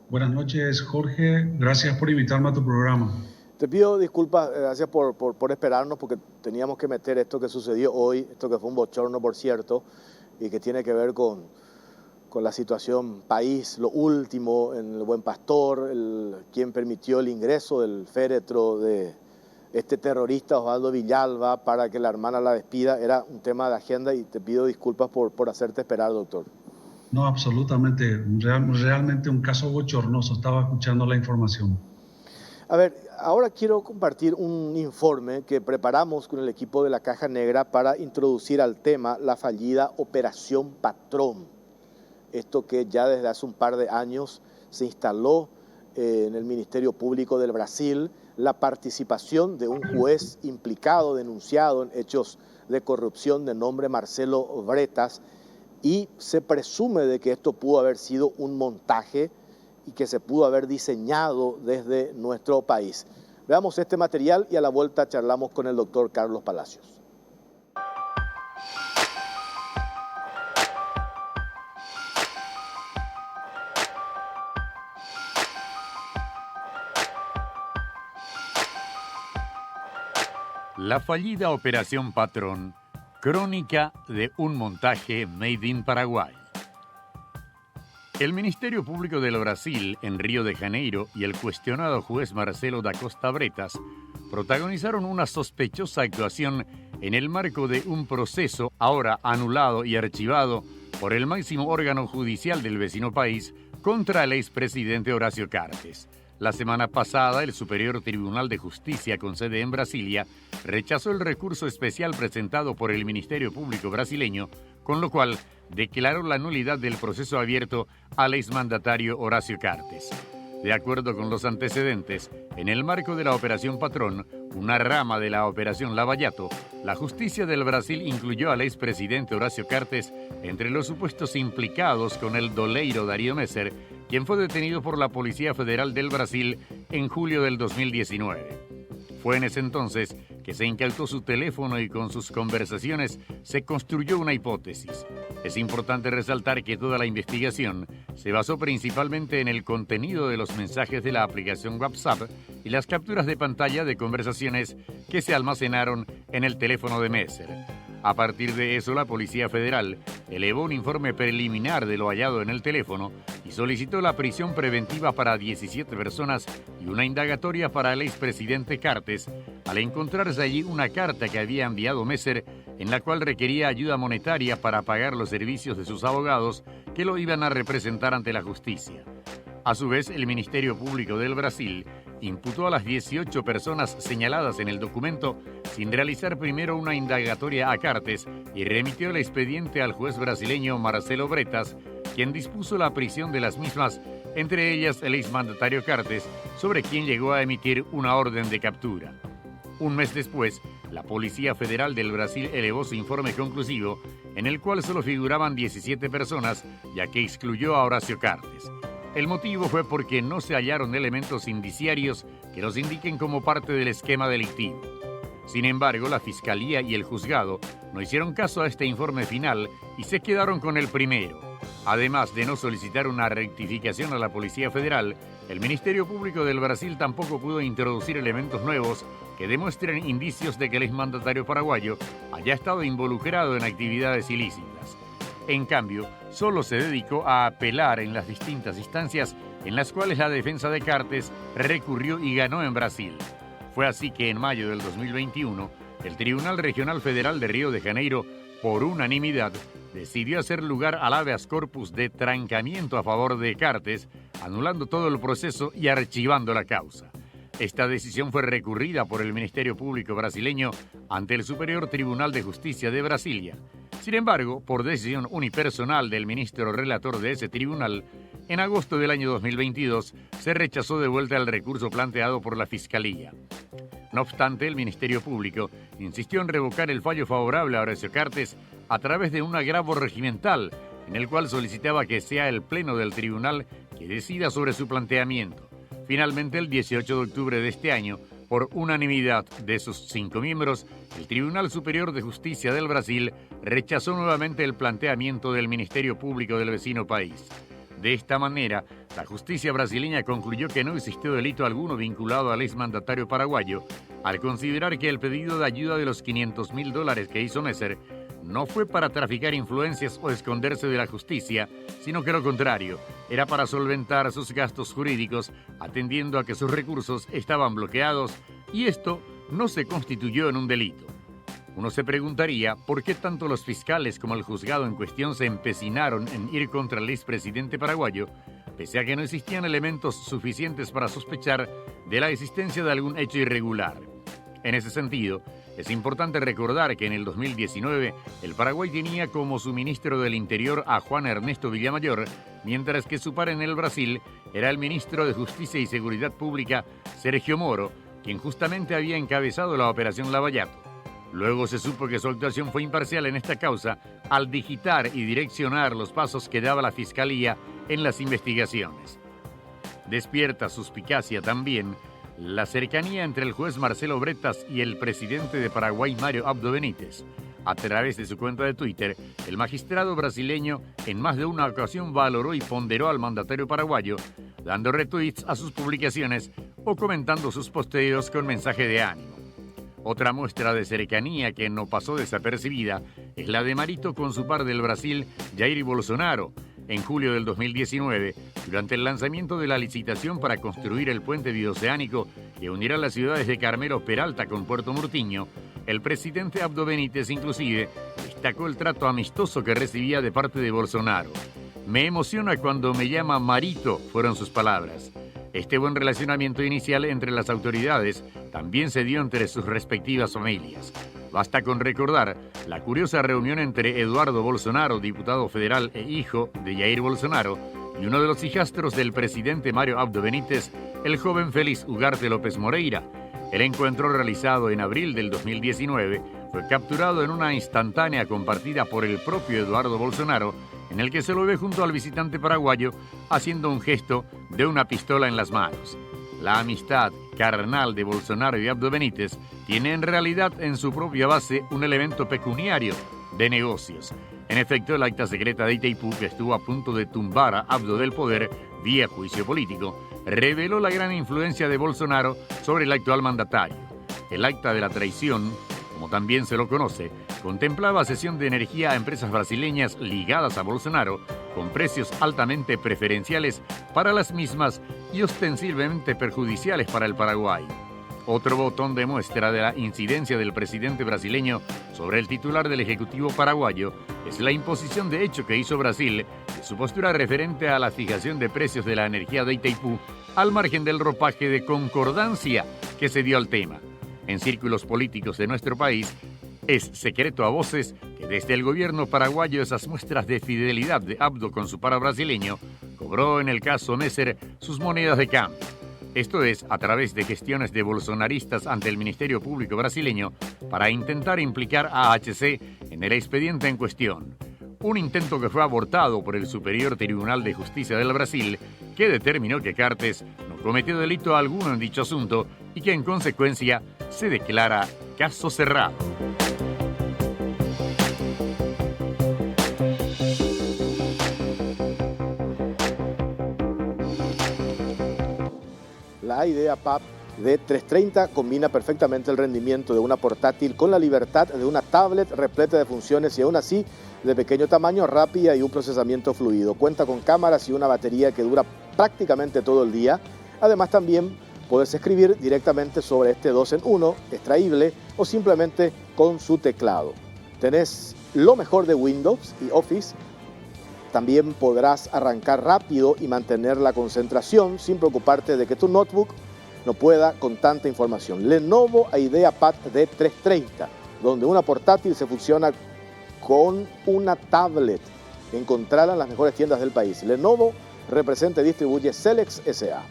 Buenas noches, Jorge. Gracias por invitarme a tu programa. Te pido disculpas, gracias por esperarnos, porque teníamos que meter esto que sucedió hoy, esto que fue un bochorno, por cierto, y que tiene que ver con la situación país, lo último en el Buen Pastor, quien permitió el ingreso del féretro de este terrorista Osvaldo Villalba para que la hermana la despida. Era un tema de agenda y te pido disculpas por hacerte esperar, doctor. No, absolutamente. Realmente un caso bochornoso. Estaba escuchando la información. A ver, ahora quiero compartir un informe que preparamos con el equipo de la Caja Negra para introducir al tema la fallida Operación Patrón. Esto que ya desde hace un par de años se instaló en el Ministerio Público del Brasil, la participación de un juez implicado, denunciado en hechos de corrupción de nombre Marcelo Bretas, y se presume de que esto pudo haber sido un montaje y que se pudo haber diseñado desde nuestro país. Veamos este material y a la vuelta charlamos con el doctor Carlos Palacios. La fallida Operación Patrón, crónica de un montaje made in Paraguay. El Ministerio Público del Brasil, en Río de Janeiro, y el cuestionado juez Marcelo da Costa Bretas protagonizaron una sospechosa actuación en el marco de un proceso ahora anulado y archivado por el máximo órgano judicial del vecino país contra el expresidente Horacio Cartes. La semana pasada, el Superior Tribunal de Justicia con sede en Brasilia rechazó el recurso especial presentado por el Ministerio Público brasileño, con lo cual declaró la nulidad del proceso abierto al exmandatario Horacio Cartes. De acuerdo con los antecedentes, en el marco de la Operación Patrón, una rama de la Operación Lava-Jato, la justicia del Brasil incluyó al expresidente Horacio Cartes entre los supuestos implicados con el doleiro Darío Messer, quien fue detenido por la Policía Federal del Brasil en julio del 2019. Fue en ese entonces que se incautó su teléfono y con sus conversaciones se construyó una hipótesis. Es importante resaltar que toda la investigación se basó principalmente en el contenido de los mensajes de la aplicación WhatsApp y las capturas de pantalla de conversaciones que se almacenaron en el teléfono de Messer. A partir de eso, la Policía Federal elevó un informe preliminar de lo hallado en el teléfono y solicitó la prisión preventiva para 17 personas y una indagatoria para el expresidente Cartes, al encontrarse allí una carta que había enviado Messer en la cual requería ayuda monetaria para pagar los servicios de sus abogados que lo iban a representar ante la justicia. A su vez, el Ministerio Público del Brasil imputó a las 18 personas señaladas en el documento sin realizar primero una indagatoria a Cartes y remitió el expediente al juez brasileño Marcelo Bretas, quien dispuso la prisión de las mismas, entre ellas el exmandatario Cartes, sobre quien llegó a emitir una orden de captura. Un mes después, la Policía Federal del Brasil elevó su informe conclusivo, en el cual solo figuraban 17 personas, ya que excluyó a Horacio Cartes. El motivo fue porque no se hallaron elementos indiciarios que los indiquen como parte del esquema delictivo. Sin embargo, la Fiscalía y el juzgado no hicieron caso a este informe final y se quedaron con el primero. Además de no solicitar una rectificación a la Policía Federal, el Ministerio Público del Brasil tampoco pudo introducir elementos nuevos que demuestren indicios de que el exmandatario paraguayo haya estado involucrado en actividades ilícitas. En cambio, solo se dedicó a apelar en las distintas instancias en las cuales la defensa de Cartes recurrió y ganó en Brasil. Fue así que en mayo del 2021, el Tribunal Regional Federal de Río de Janeiro, por unanimidad, decidió hacer lugar al habeas corpus de trancamiento a favor de Cartes, anulando todo el proceso y archivando la causa. Esta decisión fue recurrida por el Ministerio Público brasileño ante el Superior Tribunal de Justicia de Brasilia. Sin embargo, por decisión unipersonal del ministro relator de ese tribunal, en agosto del año 2022 se rechazó de vuelta el recurso planteado por la Fiscalía. No obstante, el Ministerio Público insistió en revocar el fallo favorable a Horacio Cartes a través de un agravo regimental, en el cual solicitaba que sea el Pleno del Tribunal que decida sobre su planteamiento. Finalmente, el 18 de octubre de este año, por unanimidad de sus 5 miembros, el Tribunal Superior de Justicia del Brasil rechazó nuevamente el planteamiento del Ministerio Público del vecino país. De esta manera, la justicia brasileña concluyó que no existió delito alguno vinculado al exmandatario paraguayo, al considerar que el pedido de ayuda de los $500.000 que hizo Messer no fue para traficar influencias o esconderse de la justicia, sino que lo contrario, era para solventar sus gastos jurídicos, atendiendo a que sus recursos estaban bloqueados, y esto no se constituyó en un delito. Uno se preguntaría por qué tanto los fiscales como el juzgado en cuestión se empecinaron en ir contra el expresidente paraguayo, pese a que no existían elementos suficientes para sospechar de la existencia de algún hecho irregular. En ese sentido, es importante recordar que en el 2019 el Paraguay tenía como su ministro del Interior a Juan Ernesto Villamayor, mientras que su par en el Brasil era el ministro de Justicia y Seguridad Pública, Sergio Moro, quien justamente había encabezado la Operación Lava-Jato. Luego se supo que su actuación fue imparcial en esta causa al digitar y direccionar los pasos que daba la Fiscalía en las investigaciones. Despierta suspicacia también la cercanía entre el juez Marcelo Bretas y el presidente de Paraguay, Mário Abdo Benítez. A través de su cuenta de Twitter, el magistrado brasileño en más de una ocasión valoró y ponderó al mandatario paraguayo, dando retweets a sus publicaciones o comentando sus posteos con mensaje de ánimo. Otra muestra de cercanía que no pasó desapercibida es la de Marito con su par del Brasil, Jair Bolsonaro. En julio del 2019, durante el lanzamiento de la licitación para construir el puente bioceánico que unirá las ciudades de Carmelo Peralta con Puerto Murtiño, el presidente Abdo Benítez inclusive destacó el trato amistoso que recibía de parte de Bolsonaro. «Me emociona cuando me llama Marito», fueron sus palabras. Este buen relacionamiento inicial entre las autoridades también se dio entre sus respectivas familias. Basta con recordar la curiosa reunión entre Eduardo Bolsonaro, diputado federal e hijo de Jair Bolsonaro, y uno de los hijastros del presidente Mario Abdo Benítez, el joven Félix Ugarte López Moreira. El encuentro, realizado en abril del 2019, fue capturado en una instantánea compartida por el propio Eduardo Bolsonaro, en el que se lo ve junto al visitante paraguayo haciendo un gesto de una pistola en las manos. La amistad carnal de Bolsonaro y Abdo Benítez tiene en realidad en su propia base un elemento pecuniario de negocios. En efecto, el acta secreta de Itaipú, que estuvo a punto de tumbar a Abdo del poder vía juicio político, reveló la gran influencia de Bolsonaro sobre el actual mandatario. El acta de la traición, como también se lo conoce, contemplaba cesión de energía a empresas brasileñas ligadas a Bolsonaro con precios altamente preferenciales para las mismas y ostensiblemente perjudiciales para el Paraguay. Otro botón de muestra de la incidencia del presidente brasileño sobre el titular del Ejecutivo paraguayo es la imposición de hecho que hizo Brasil de su postura referente a la fijación de precios de la energía de Itaipú al margen del ropaje de concordancia que se dio al tema. En círculos políticos de nuestro país, es secreto a voces que desde el gobierno paraguayo esas muestras de fidelidad de Abdo con su par brasileño cobró en el caso Messer sus monedas de cambio. Esto es, a través de gestiones de bolsonaristas ante el Ministerio Público brasileño para intentar implicar a AHC en el expediente en cuestión. Un intento que fue abortado por el Superior Tribunal de Justicia del Brasil, que determinó que Cartes no cometió delito alguno en dicho asunto y que en consecuencia se declara caso cerrado. La idea PAP D330 combina perfectamente el rendimiento de una portátil con la libertad de una tablet repleta de funciones y aún así de pequeño tamaño, rápida y un procesamiento fluido. Cuenta con cámaras y una batería que dura prácticamente todo el día. Además también puedes escribir directamente sobre este 2 en 1, extraíble o simplemente con su teclado. Tenés lo mejor de Windows y Office. También podrás arrancar rápido y mantener la concentración sin preocuparte de que tu notebook no pueda con tanta información. Lenovo IdeaPad D330, donde una portátil se fusiona con una tablet. Encontrarla en las mejores tiendas del país. Lenovo representa y distribuye Celex S.A.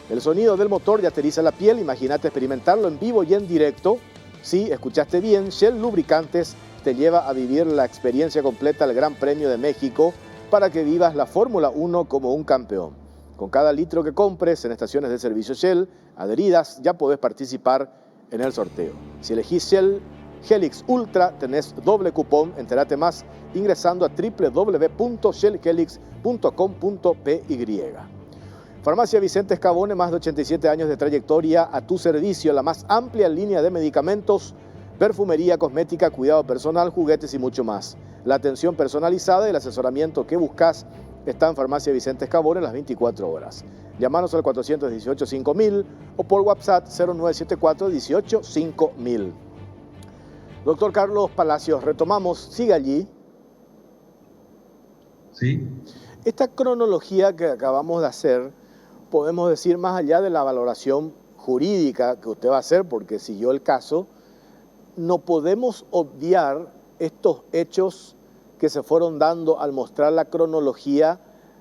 El sonido del motor ya te eriza la piel. Imagínate experimentarlo en vivo y en directo. Sí, escuchaste bien, Shell Lubricantes te lleva a vivir la experiencia completa del Gran Premio de México para que vivas la Fórmula 1 como un campeón. Con cada litro que compres en estaciones de servicio Shell adheridas ya podés participar en el sorteo. Si elegís Shell Helix Ultra tenés doble cupón. Entérate más ingresando a www.shellhelix.com.py. Farmacia Vicente Escabone, más de 87 años de trayectoria a tu servicio, la más amplia línea de medicamentos, perfumería, cosmética, cuidado personal, juguetes y mucho más. La atención personalizada y el asesoramiento que buscas está en Farmacia Vicente Escabone las 24 horas. Llámanos al 418-5000 o por WhatsApp 0974-18-5000. Doctor Carlos Palacios, retomamos, sigue allí. Sí. Esta cronología que acabamos de hacer, podemos decir más allá de la valoración jurídica que usted va a hacer porque siguió el caso, no podemos obviar estos hechos que se fueron dando al mostrar la cronología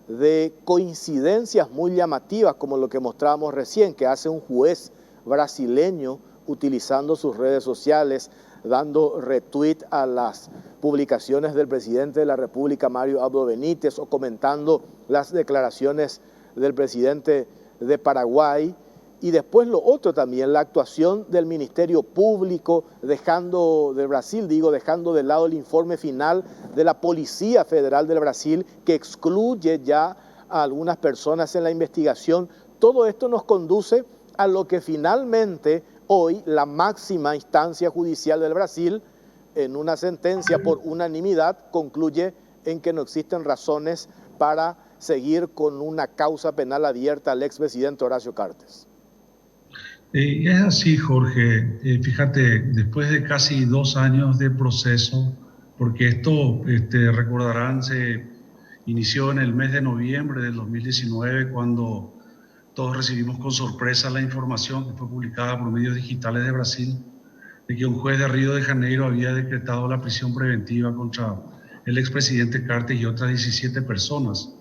de coincidencias muy llamativas como lo que mostrábamos recién, que hace un juez brasileño utilizando sus redes sociales, dando retweet a las publicaciones del presidente de la República, Mario Abdo Benítez, o comentando las declaraciones del presidente de Paraguay. Y después lo otro también, la actuación del Ministerio Público, dejando de lado el informe final de la Policía Federal del Brasil, que excluye ya a algunas personas en la investigación. Todo esto nos conduce a lo que finalmente hoy la máxima instancia judicial del Brasil, en una sentencia por unanimidad, concluye en que no existen razones para seguir con una causa penal abierta al expresidente Horacio Cartes. Es así, Jorge. Fíjate, después de casi 2 años de proceso, porque esto, recordarán, se inició en el mes de noviembre del 2019, cuando todos recibimos con sorpresa la información que fue publicada por medios digitales de Brasil, de que un juez de Río de Janeiro había decretado la prisión preventiva contra el expresidente Cartes y otras 17 personas.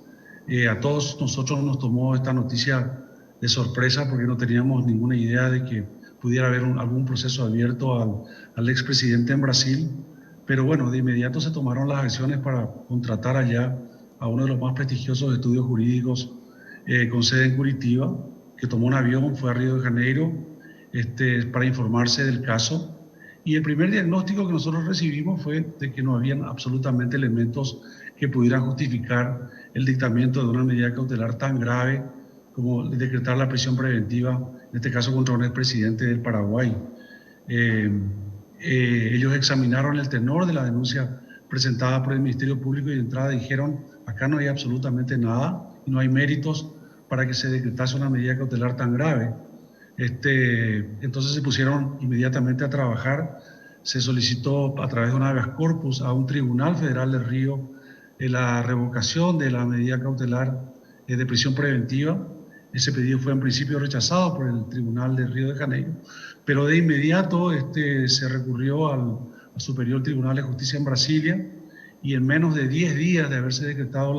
A todos nosotros nos tomó esta noticia de sorpresa porque no teníamos ninguna idea de que pudiera haber algún proceso abierto al expresidente en Brasil. Pero bueno, de inmediato se tomaron las acciones para contratar allá a uno de los más prestigiosos estudios jurídicos con sede en Curitiba, que tomó un avión, fue a Río de Janeiro para informarse del caso. Y el primer diagnóstico que nosotros recibimos fue de que no habían absolutamente elementos que pudieran justificar el dictamento de una medida cautelar tan grave como decretar la prisión preventiva, en este caso contra un expresidente del Paraguay. Ellos examinaron el tenor de la denuncia presentada por el Ministerio Público y de entrada dijeron, acá no hay absolutamente nada y no hay méritos para que se decretase una medida cautelar tan grave. Entonces se pusieron inmediatamente a trabajar, se solicitó a través de un habeas corpus a un tribunal federal de Río la revocación de la medida cautelar de prisión preventiva. Ese pedido fue en principio rechazado por el Tribunal de Río de Janeiro, pero de inmediato se recurrió al Superior Tribunal de Justicia en Brasilia y en menos de 10 días de haberse decretado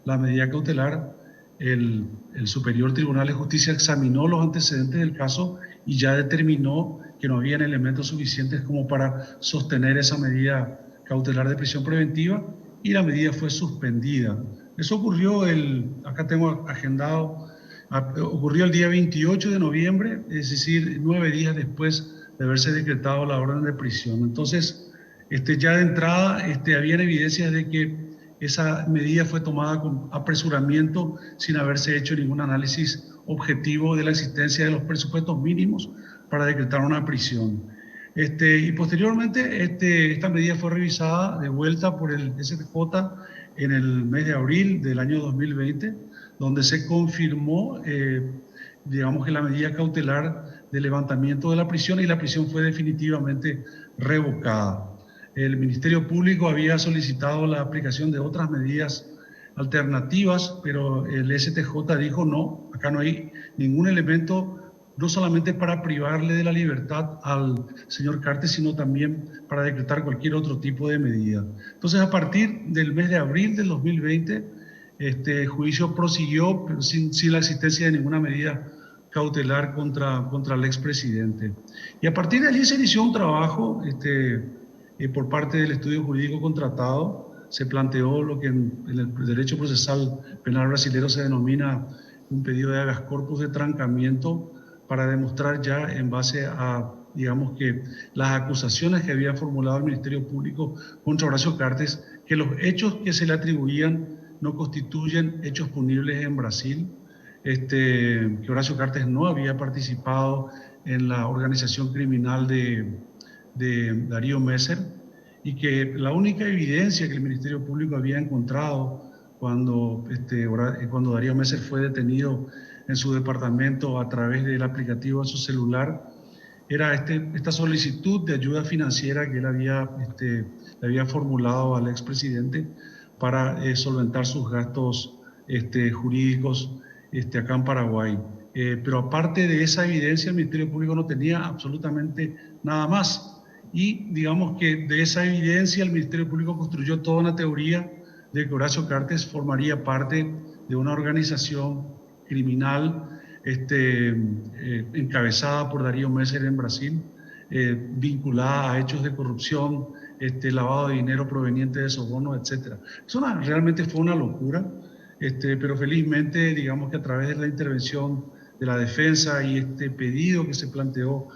la medida cautelar, el Superior Tribunal de Justicia examinó los antecedentes del caso y ya determinó que no habían elementos suficientes como para sostener esa medida cautelar de prisión preventiva y la medida fue suspendida. Eso ocurrió acá tengo agendado, ocurrió el día 28 de noviembre, es decir, 9 días después de haberse decretado la orden de prisión. Entonces, ya de entrada habían evidencias de que esa medida fue tomada con apresuramiento sin haberse hecho ningún análisis objetivo de la existencia de los presupuestos mínimos para decretar una prisión. Y posteriormente esta medida fue revisada de vuelta por el STJ en el mes de abril del año 2020, donde se confirmó, digamos que la medida cautelar de levantamiento de la prisión y la prisión fue definitivamente revocada. El Ministerio Público había solicitado la aplicación de otras medidas alternativas, pero el STJ dijo no, acá no hay ningún elemento, no solamente para privarle de la libertad al señor Cartes, sino también para decretar cualquier otro tipo de medida. Entonces, a partir del mes de abril del 2020, este juicio prosiguió pero sin la existencia de ninguna medida cautelar contra el expresidente. Y a partir de allí se inició un trabajo por parte del estudio jurídico contratado. Se planteó lo que en el derecho procesal penal brasileño se denomina un pedido de habeas corpus de trancamiento para demostrar ya en base a, digamos que las acusaciones que había formulado el Ministerio Público contra Horacio Cartes, que los hechos que se le atribuían no constituyen hechos punibles en Brasil, que Horacio Cartes no había participado en la organización criminal de Darío Messer y que la única evidencia que el Ministerio Público había encontrado cuando Darío Messer fue detenido en su departamento a través del aplicativo de su celular era esta solicitud de ayuda financiera que él le había formulado al expresidente para solventar sus gastos jurídicos acá en Paraguay. Pero aparte de esa evidencia, el Ministerio Público no tenía absolutamente nada más. Y digamos que de esa evidencia el Ministerio Público construyó toda una teoría de que Horacio Cartes formaría parte de una organización criminal encabezada por Darío Messer en Brasil, vinculada a hechos de corrupción, lavado de dinero proveniente de sobornos, etc. Eso realmente fue una locura, pero felizmente, digamos que a través de la intervención de la defensa y este pedido que se planteó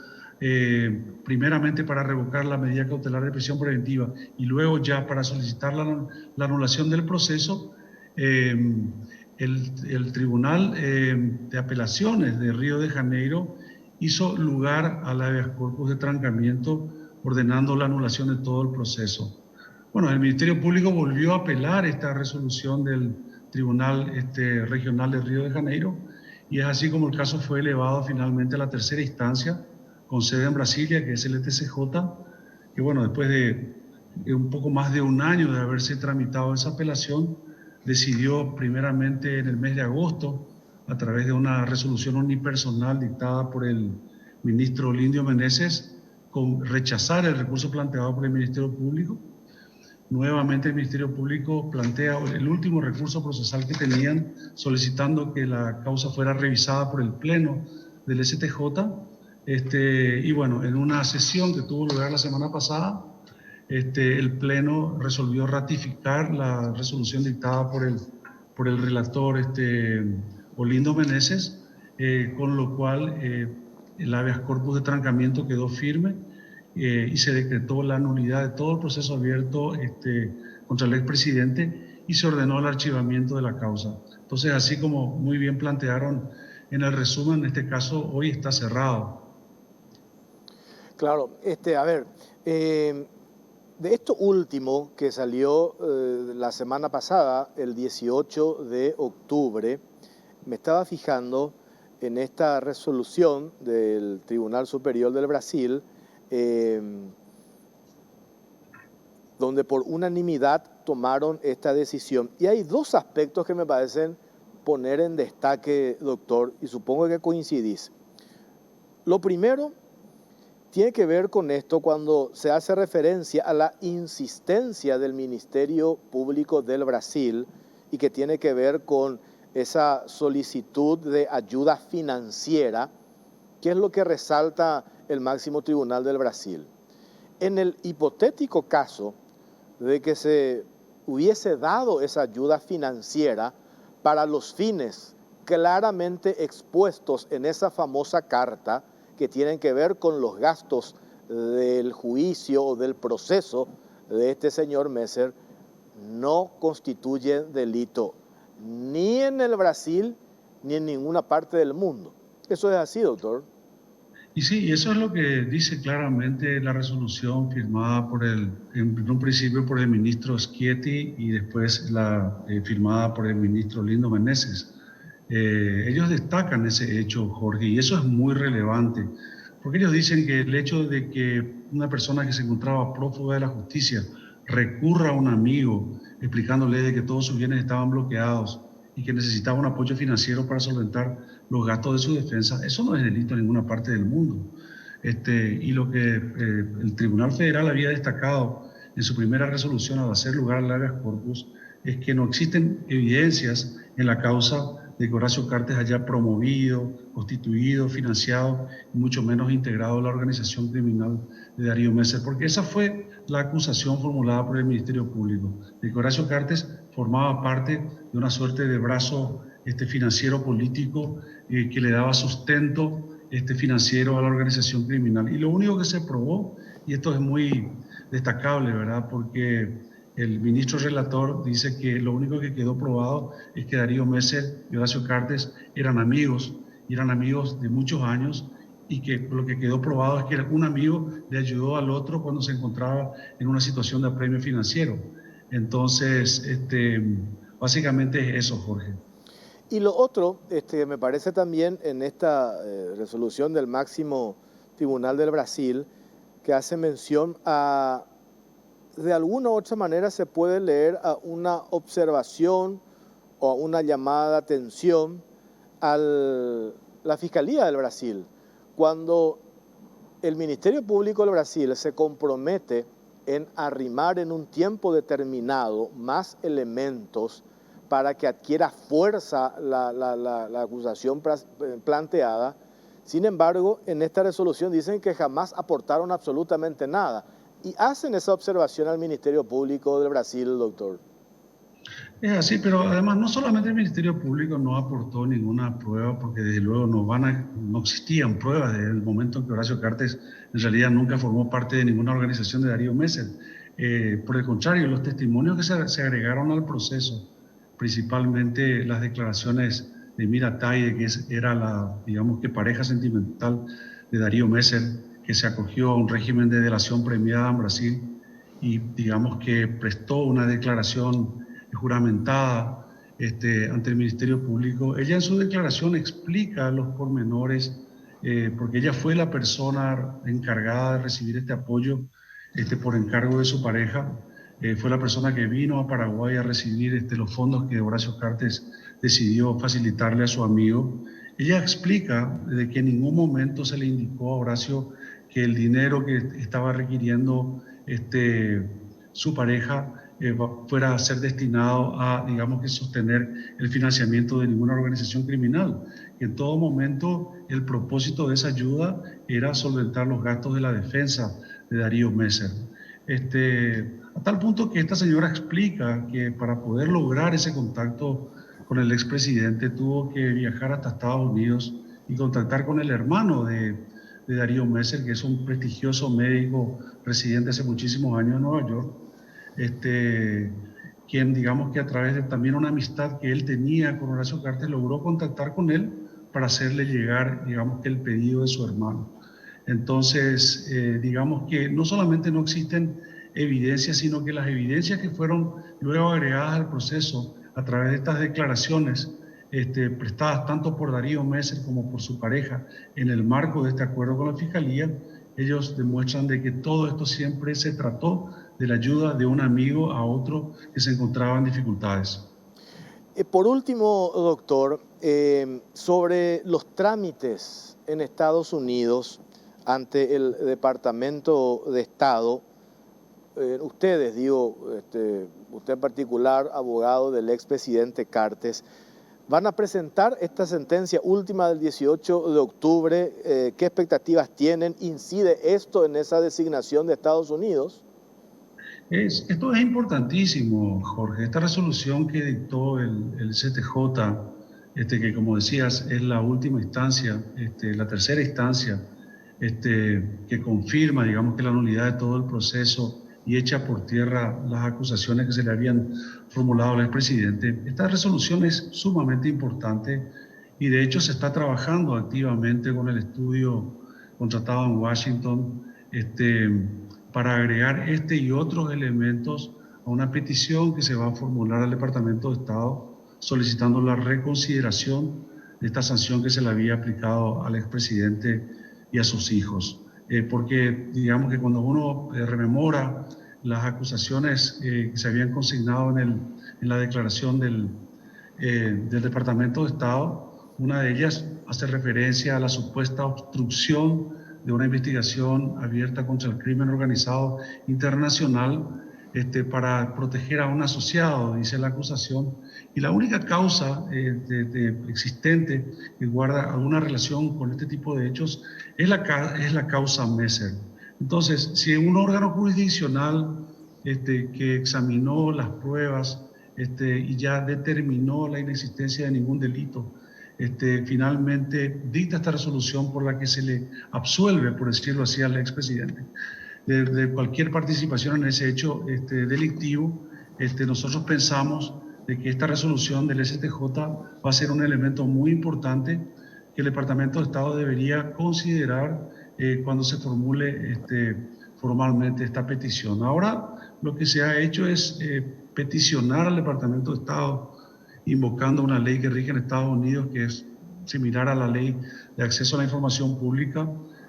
primeramente para revocar la medida cautelar de prisión preventiva y luego ya para solicitar la anulación del proceso, el Tribunal de Apelaciones de Río de Janeiro hizo lugar al habeas corpus de trancamiento, ordenando la anulación de todo el proceso. Bueno, el Ministerio Público volvió a apelar esta resolución del Tribunal Regional de Río de Janeiro y es así como el caso fue elevado finalmente a la tercera instancia con sede en Brasilia, que es el TCJ, que bueno, después de un poco más de un año de haberse tramitado esa apelación, decidió primeramente en el mes de agosto, a través de una resolución unipersonal dictada por el ministro Lindio Meneses, con rechazar el recurso planteado por el Ministerio Público. nuevamente el Ministerio Público plantea el último recurso procesal que tenían, solicitando que la causa fuera revisada por el Pleno del STJ. Y bueno, en una sesión que tuvo lugar la semana pasada, el Pleno resolvió ratificar la resolución dictada por el relator Olindo Meneses, con lo cual el habeas corpus de trancamiento quedó firme y se decretó la nulidad de todo el proceso abierto contra el expresidente y se ordenó el archivamiento de la causa. Entonces, así como muy bien plantearon en el resumen, en este caso hoy está cerrado. Claro, a ver, de esto último que salió la semana pasada, el 18 de octubre, me estaba fijando en esta resolución del Tribunal Superior del Brasil, donde por unanimidad tomaron esta decisión. Y hay dos aspectos que me parecen poner en destaque, doctor, y supongo que coincidís. Lo primero tiene que ver con esto cuando se hace referencia a la insistencia del Ministerio Público del Brasil y que tiene que ver con esa solicitud de ayuda financiera, que es lo que resalta el máximo tribunal del Brasil. En el hipotético caso de que se hubiese dado esa ayuda financiera para los fines claramente expuestos en esa famosa carta, que tienen que ver con los gastos del juicio o del proceso de este señor Messer, no constituyen delito ni en el Brasil ni en ninguna parte del mundo. ¿Eso es así, doctor? Y sí, eso es lo que dice claramente la resolución firmada en un principio por el ministro Schietti y después firmada por el ministro Lindo Meneses. Ellos destacan ese hecho, Jorge, y eso es muy relevante, porque ellos dicen que el hecho de que una persona que se encontraba prófuga de la justicia recurra a un amigo explicándole de que todos sus bienes estaban bloqueados y que necesitaba un apoyo financiero para solventar los gastos de su defensa, eso no es delito en ninguna parte del mundo. Y lo que el Tribunal Federal había destacado en su primera resolución al hacer lugar al habeas corpus es que no existen evidencias en la causa de que Horacio Cartes haya promovido, constituido, financiado y mucho menos integrado a la organización criminal de Darío Messer, porque esa fue la acusación formulada por el Ministerio Público, de que Horacio Cartes formaba parte de una suerte de brazo financiero político que le daba sustento financiero a la organización criminal. Y lo único que se probó, y esto es muy destacable, ¿verdad?, porque el ministro relator dice que lo único que quedó probado es que Darío Messer y Horacio Cartes eran amigos de muchos años, y que lo que quedó probado es que un amigo le ayudó al otro cuando se encontraba en una situación de apremio financiero. Entonces, básicamente es eso, Jorge. Y lo otro, me parece también en esta resolución del máximo tribunal del Brasil, que hace mención a, de alguna u otra manera se puede leer a una observación o a una llamada de atención a la Fiscalía del Brasil, cuando el Ministerio Público del Brasil se compromete en arrimar en un tiempo determinado más elementos para que adquiera fuerza la acusación planteada. Sin embargo, en esta resolución dicen que jamás aportaron absolutamente nada. Y hacen esa observación al Ministerio Público del Brasil, doctor. Es así, pero además no solamente el Ministerio Público no aportó ninguna prueba, porque desde luego no existían pruebas desde el momento en que Horacio Cartes en realidad nunca formó parte de ninguna organización de Darío Messer. Por el contrario, los testimonios que se agregaron al proceso, principalmente las declaraciones de Mira Taide, que era la, digamos que pareja sentimental de Darío Messer, que se acogió a un régimen de delación premiada en Brasil y digamos que prestó una declaración juramentada ante el Ministerio Público. Ella en su declaración explica los pormenores, porque ella fue la persona encargada de recibir este apoyo por encargo de su pareja. Fue la persona que vino a Paraguay a recibir los fondos que Horacio Cartes decidió facilitarle a su amigo. Ella explica de que en ningún momento se le indicó a Horacio que el dinero que estaba requiriendo su pareja fuera a ser destinado a, digamos que, sostener el financiamiento de ninguna organización criminal. En todo momento el propósito de esa ayuda era solventar los gastos de la defensa de Darío Messer. A tal punto que esta señora explica que para poder lograr ese contacto con el expresidente tuvo que viajar hasta Estados Unidos y contactar con el hermano de Darío Messer, que es un prestigioso médico residente hace muchísimos años en Nueva York, quien, digamos que a través de también una amistad que él tenía con Horacio Cartes, logró contactar con él para hacerle llegar, digamos que el pedido de su hermano. Entonces, digamos que no solamente no existen evidencias, sino que las evidencias que fueron luego agregadas al proceso a través de estas declaraciones prestadas tanto por Darío Messer como por su pareja en el marco de este acuerdo con la Fiscalía, ellos demuestran de que todo esto siempre se trató de la ayuda de un amigo a otro que se encontraba en dificultades. Por último, doctor, sobre los trámites en Estados Unidos ante el Departamento de Estado, ustedes, usted en particular, abogado del expresidente Cartes, van a presentar esta sentencia última del 18 de octubre. ¿Qué expectativas tienen? ¿Incide esto en esa designación de Estados Unidos? Esto es importantísimo, Jorge. Esta resolución que dictó el CTJ, que como decías es la última instancia, la tercera instancia, que confirma, digamos, que la nulidad de todo el proceso y echa por tierra las acusaciones que se le habían formulado al expresidente. Esta resolución es sumamente importante y de hecho se está trabajando activamente con el estudio contratado en Washington para agregar y otros elementos a una petición que se va a formular al Departamento de Estado solicitando la reconsideración de esta sanción que se le había aplicado al expresidente y a sus hijos. Porque digamos que cuando uno rememora las acusaciones que se habían consignado en la declaración del Departamento de Estado, una de ellas hace referencia a la supuesta obstrucción de una investigación abierta contra el crimen organizado internacional para proteger a un asociado, dice la acusación, y la única causa existente que guarda alguna relación con este tipo de hechos es la causa Messer. Entonces, si un órgano jurisdiccional que examinó las pruebas y ya determinó la inexistencia de ningún delito, finalmente dicta esta resolución por la que se le absuelve, por decirlo así, al expresidente de cualquier participación en ese hecho delictivo, nosotros pensamos de que esta resolución del STJ va a ser un elemento muy importante que el Departamento de Estado debería considerar cuando se formule formalmente esta petición. Ahora lo que se ha hecho es peticionar al Departamento de Estado invocando una ley que rige en Estados Unidos que es similar a la ley de acceso a la información pública,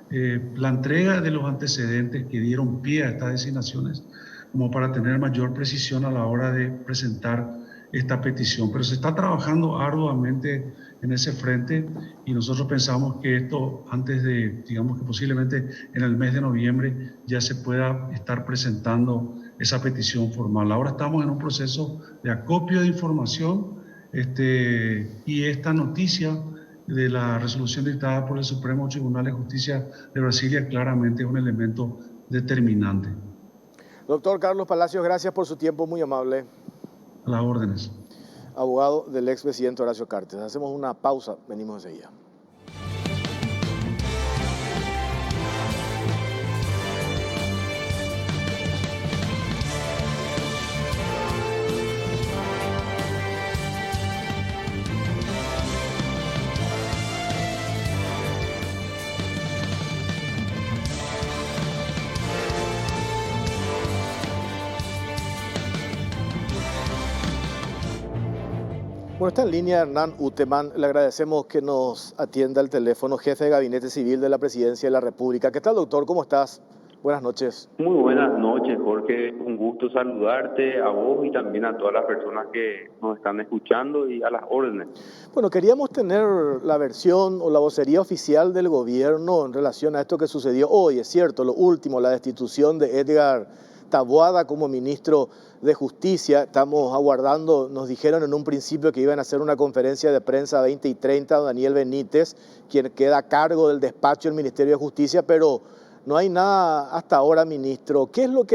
la entrega de los antecedentes que dieron pie a estas designaciones como para tener mayor precisión a la hora de presentar esta petición. Pero se está trabajando arduamente en ese frente y nosotros pensamos que esto antes de, digamos que posiblemente en el mes de noviembre ya se pueda estar presentando esa petición formal. Ahora estamos en un proceso de acopio de información y esta noticia de la resolución dictada por el Supremo Tribunal de Justicia de Brasilia claramente es un elemento determinante. Doctor Carlos Palacios, gracias por su tiempo, muy amable. A las órdenes. Abogado del expresidente Horacio Cartes. Hacemos una pausa, venimos enseguida. Bueno, está en línea Hernán Uteman. Le agradecemos que nos atienda al teléfono, jefe de Gabinete Civil de la Presidencia de la República. ¿Qué tal, doctor? ¿Cómo estás? Buenas noches. Muy buenas noches, Jorge. Un gusto saludarte a vos y también a todas las personas que nos están escuchando y a las órdenes. Bueno, queríamos tener la versión o la vocería oficial del gobierno en relación a esto que sucedió hoy. Es cierto, lo último, la destitución de Edgar Taboada como ministro de Justicia. Estamos aguardando, nos dijeron en un principio que iban a hacer una conferencia de prensa 20 y 30, Daniel Benítez, quien queda a cargo del despacho del Ministerio de Justicia, pero no hay nada hasta ahora, ministro. ¿Qué es lo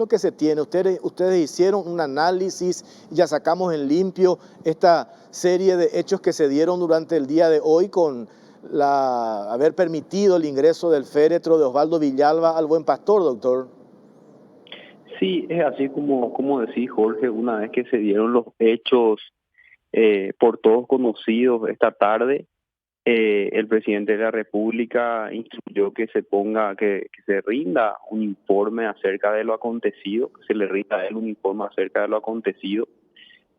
que se tiene? Ustedes hicieron un análisis y ya sacamos en limpio esta serie de hechos que se dieron durante el día de hoy con haber permitido el ingreso del féretro de Osvaldo Villalba al Buen Pastor, doctor. Sí, es así como decís, Jorge, una vez que se dieron los hechos por todos conocidos esta tarde, el presidente de la República instruyó que se rinda un informe acerca de lo acontecido, que se le rinda a él un informe acerca de lo acontecido.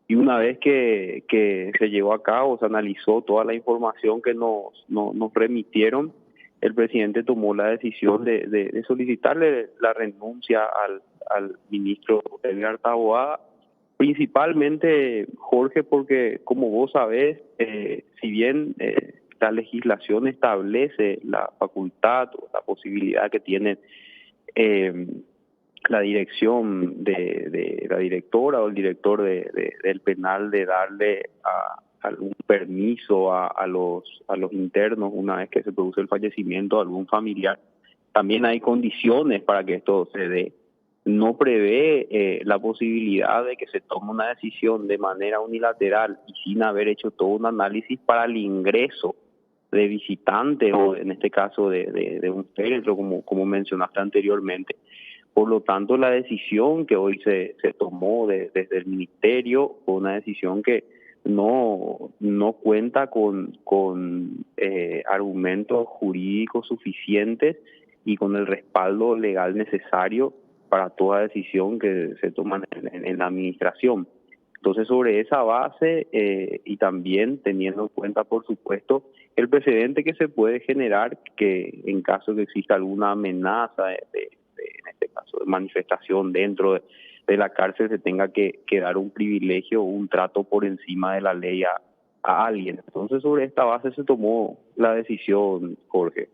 Y una vez que se llevó a cabo, se analizó toda la información que nos remitieron, el presidente tomó la decisión de solicitarle la renuncia al ministro Edgar Taboada, principalmente, Jorge, porque como vos sabés, si bien la legislación establece la facultad o la posibilidad que tienen la dirección de la directora o el director del penal de darle algún permiso a los internos una vez que se produce el fallecimiento de algún familiar. También hay condiciones para que esto se dé. No prevé la posibilidad de que se tome una decisión de manera unilateral y sin haber hecho todo un análisis para el ingreso de visitantes o en este caso de un féretro, como mencionaste anteriormente. Por lo tanto, la decisión que hoy se tomó desde el Ministerio fue una decisión que no cuenta con argumentos jurídicos suficientes y con el respaldo legal necesario para toda decisión que se toma en la administración. Entonces, sobre esa base y también teniendo en cuenta, por supuesto, el precedente que se puede generar, que en caso de que exista alguna amenaza en este caso de manifestación dentro de la cárcel, se tenga que dar un privilegio o un trato por encima de la ley a alguien. Entonces, sobre esta base se tomó la decisión, Jorge.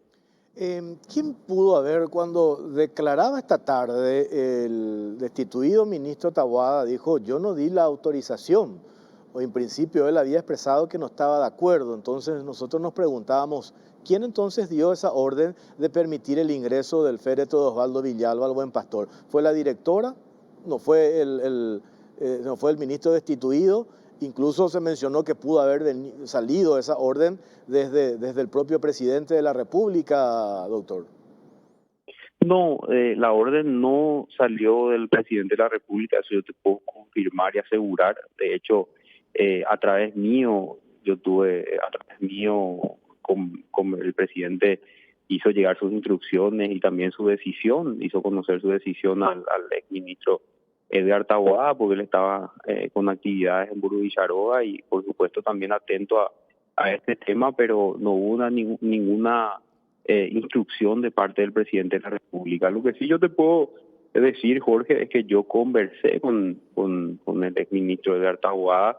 ¿Quién pudo haber, cuando declaraba esta tarde el destituido ministro Taboada, dijo, yo no di la autorización, o en principio él había expresado que no estaba de acuerdo? Entonces nosotros nos preguntábamos, ¿quién entonces dio esa orden de permitir el ingreso del féretro de Osvaldo Villalba al Buen Pastor? ¿Fue la directora? ¿No fue no fue el ministro destituido? Incluso se mencionó que pudo haber salido esa orden desde el propio presidente de la República, doctor. No, la orden no salió del presidente de la República, eso yo te puedo confirmar y asegurar. De hecho, a través mío, con el presidente hizo llegar sus instrucciones y también su decisión, hizo conocer su decisión al exministro Edgar Taboada, porque él estaba con actividades en Burgo Villaroa y por supuesto también atento a este tema, pero no hubo ninguna instrucción de parte del presidente de la República. Lo que sí yo te puedo decir, Jorge, es que yo conversé con el exministro Edgar Taboada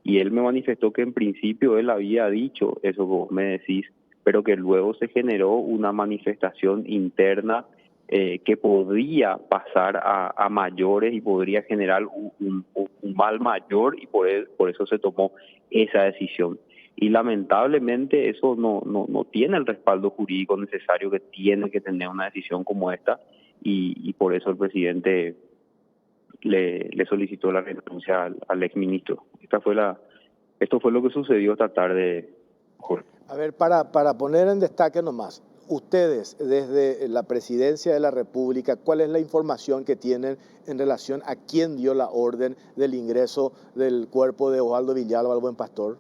y él me manifestó que en principio él había dicho eso que vos me decís, pero que luego se generó una manifestación interna que podría pasar a mayores y podría generar un mal mayor, y por eso se tomó esa decisión. Y lamentablemente eso no tiene el respaldo jurídico necesario que tiene que tener una decisión como esta, y por eso el presidente le solicitó la renuncia al exministro. Esto fue lo que sucedió esta tarde, Jorge. A ver, para poner en destaque nomás, ustedes desde la Presidencia de la República, ¿cuál es la información que tienen en relación a quién dio la orden del ingreso del cuerpo de Osvaldo Villalba al Buen Pastor?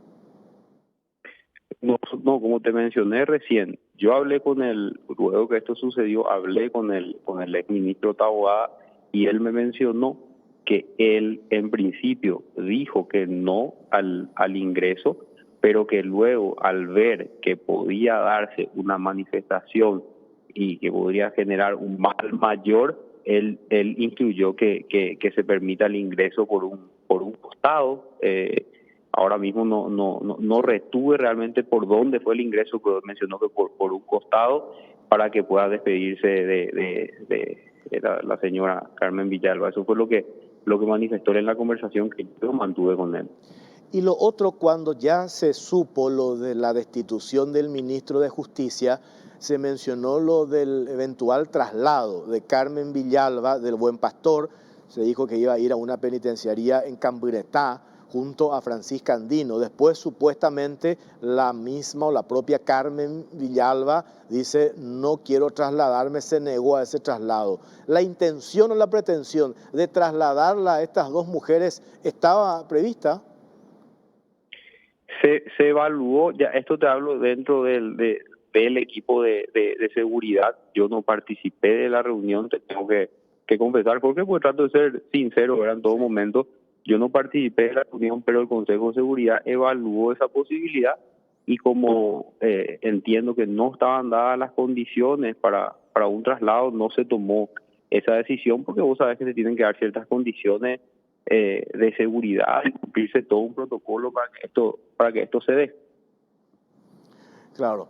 No, como te mencioné recién, yo hablé luego que esto sucedió, hablé con el exministro Taboada y él me mencionó que él en principio dijo que no al ingreso, pero que luego al ver que podía darse una manifestación y que podría generar un mal mayor, él instruyó que se permita el ingreso por un costado. Ahora mismo no retuve realmente por dónde fue el ingreso, pero mencionó que por un costado, para que pueda despedirse era la señora Carmen Villalba. Eso fue lo que manifestó en la conversación que yo mantuve con él. Y lo otro, cuando ya se supo lo de la destitución del ministro de Justicia, se mencionó lo del eventual traslado de Carmen Villalba del Buen Pastor. Se dijo que iba a ir a una penitenciaría en Camburetá junto a Francisca Andino. Después, supuestamente, la misma o la propia Carmen Villalba dice: no quiero trasladarme, se negó a ese traslado. ¿La intención o la pretensión de trasladarla a estas dos mujeres estaba prevista? Se evaluó, ya esto te hablo dentro del equipo de seguridad. Yo no participé de la reunión, te tengo que confesar, porque pues trato de ser sincero, ¿verdad? En todo momento. Yo no participé de la reunión, pero el Consejo de Seguridad evaluó esa posibilidad y como entiendo que no estaban dadas las condiciones para un traslado, no se tomó esa decisión, porque vos sabés que se tienen que dar ciertas condiciones de seguridad y cumplirse todo un protocolo para que esto se dé. Claro.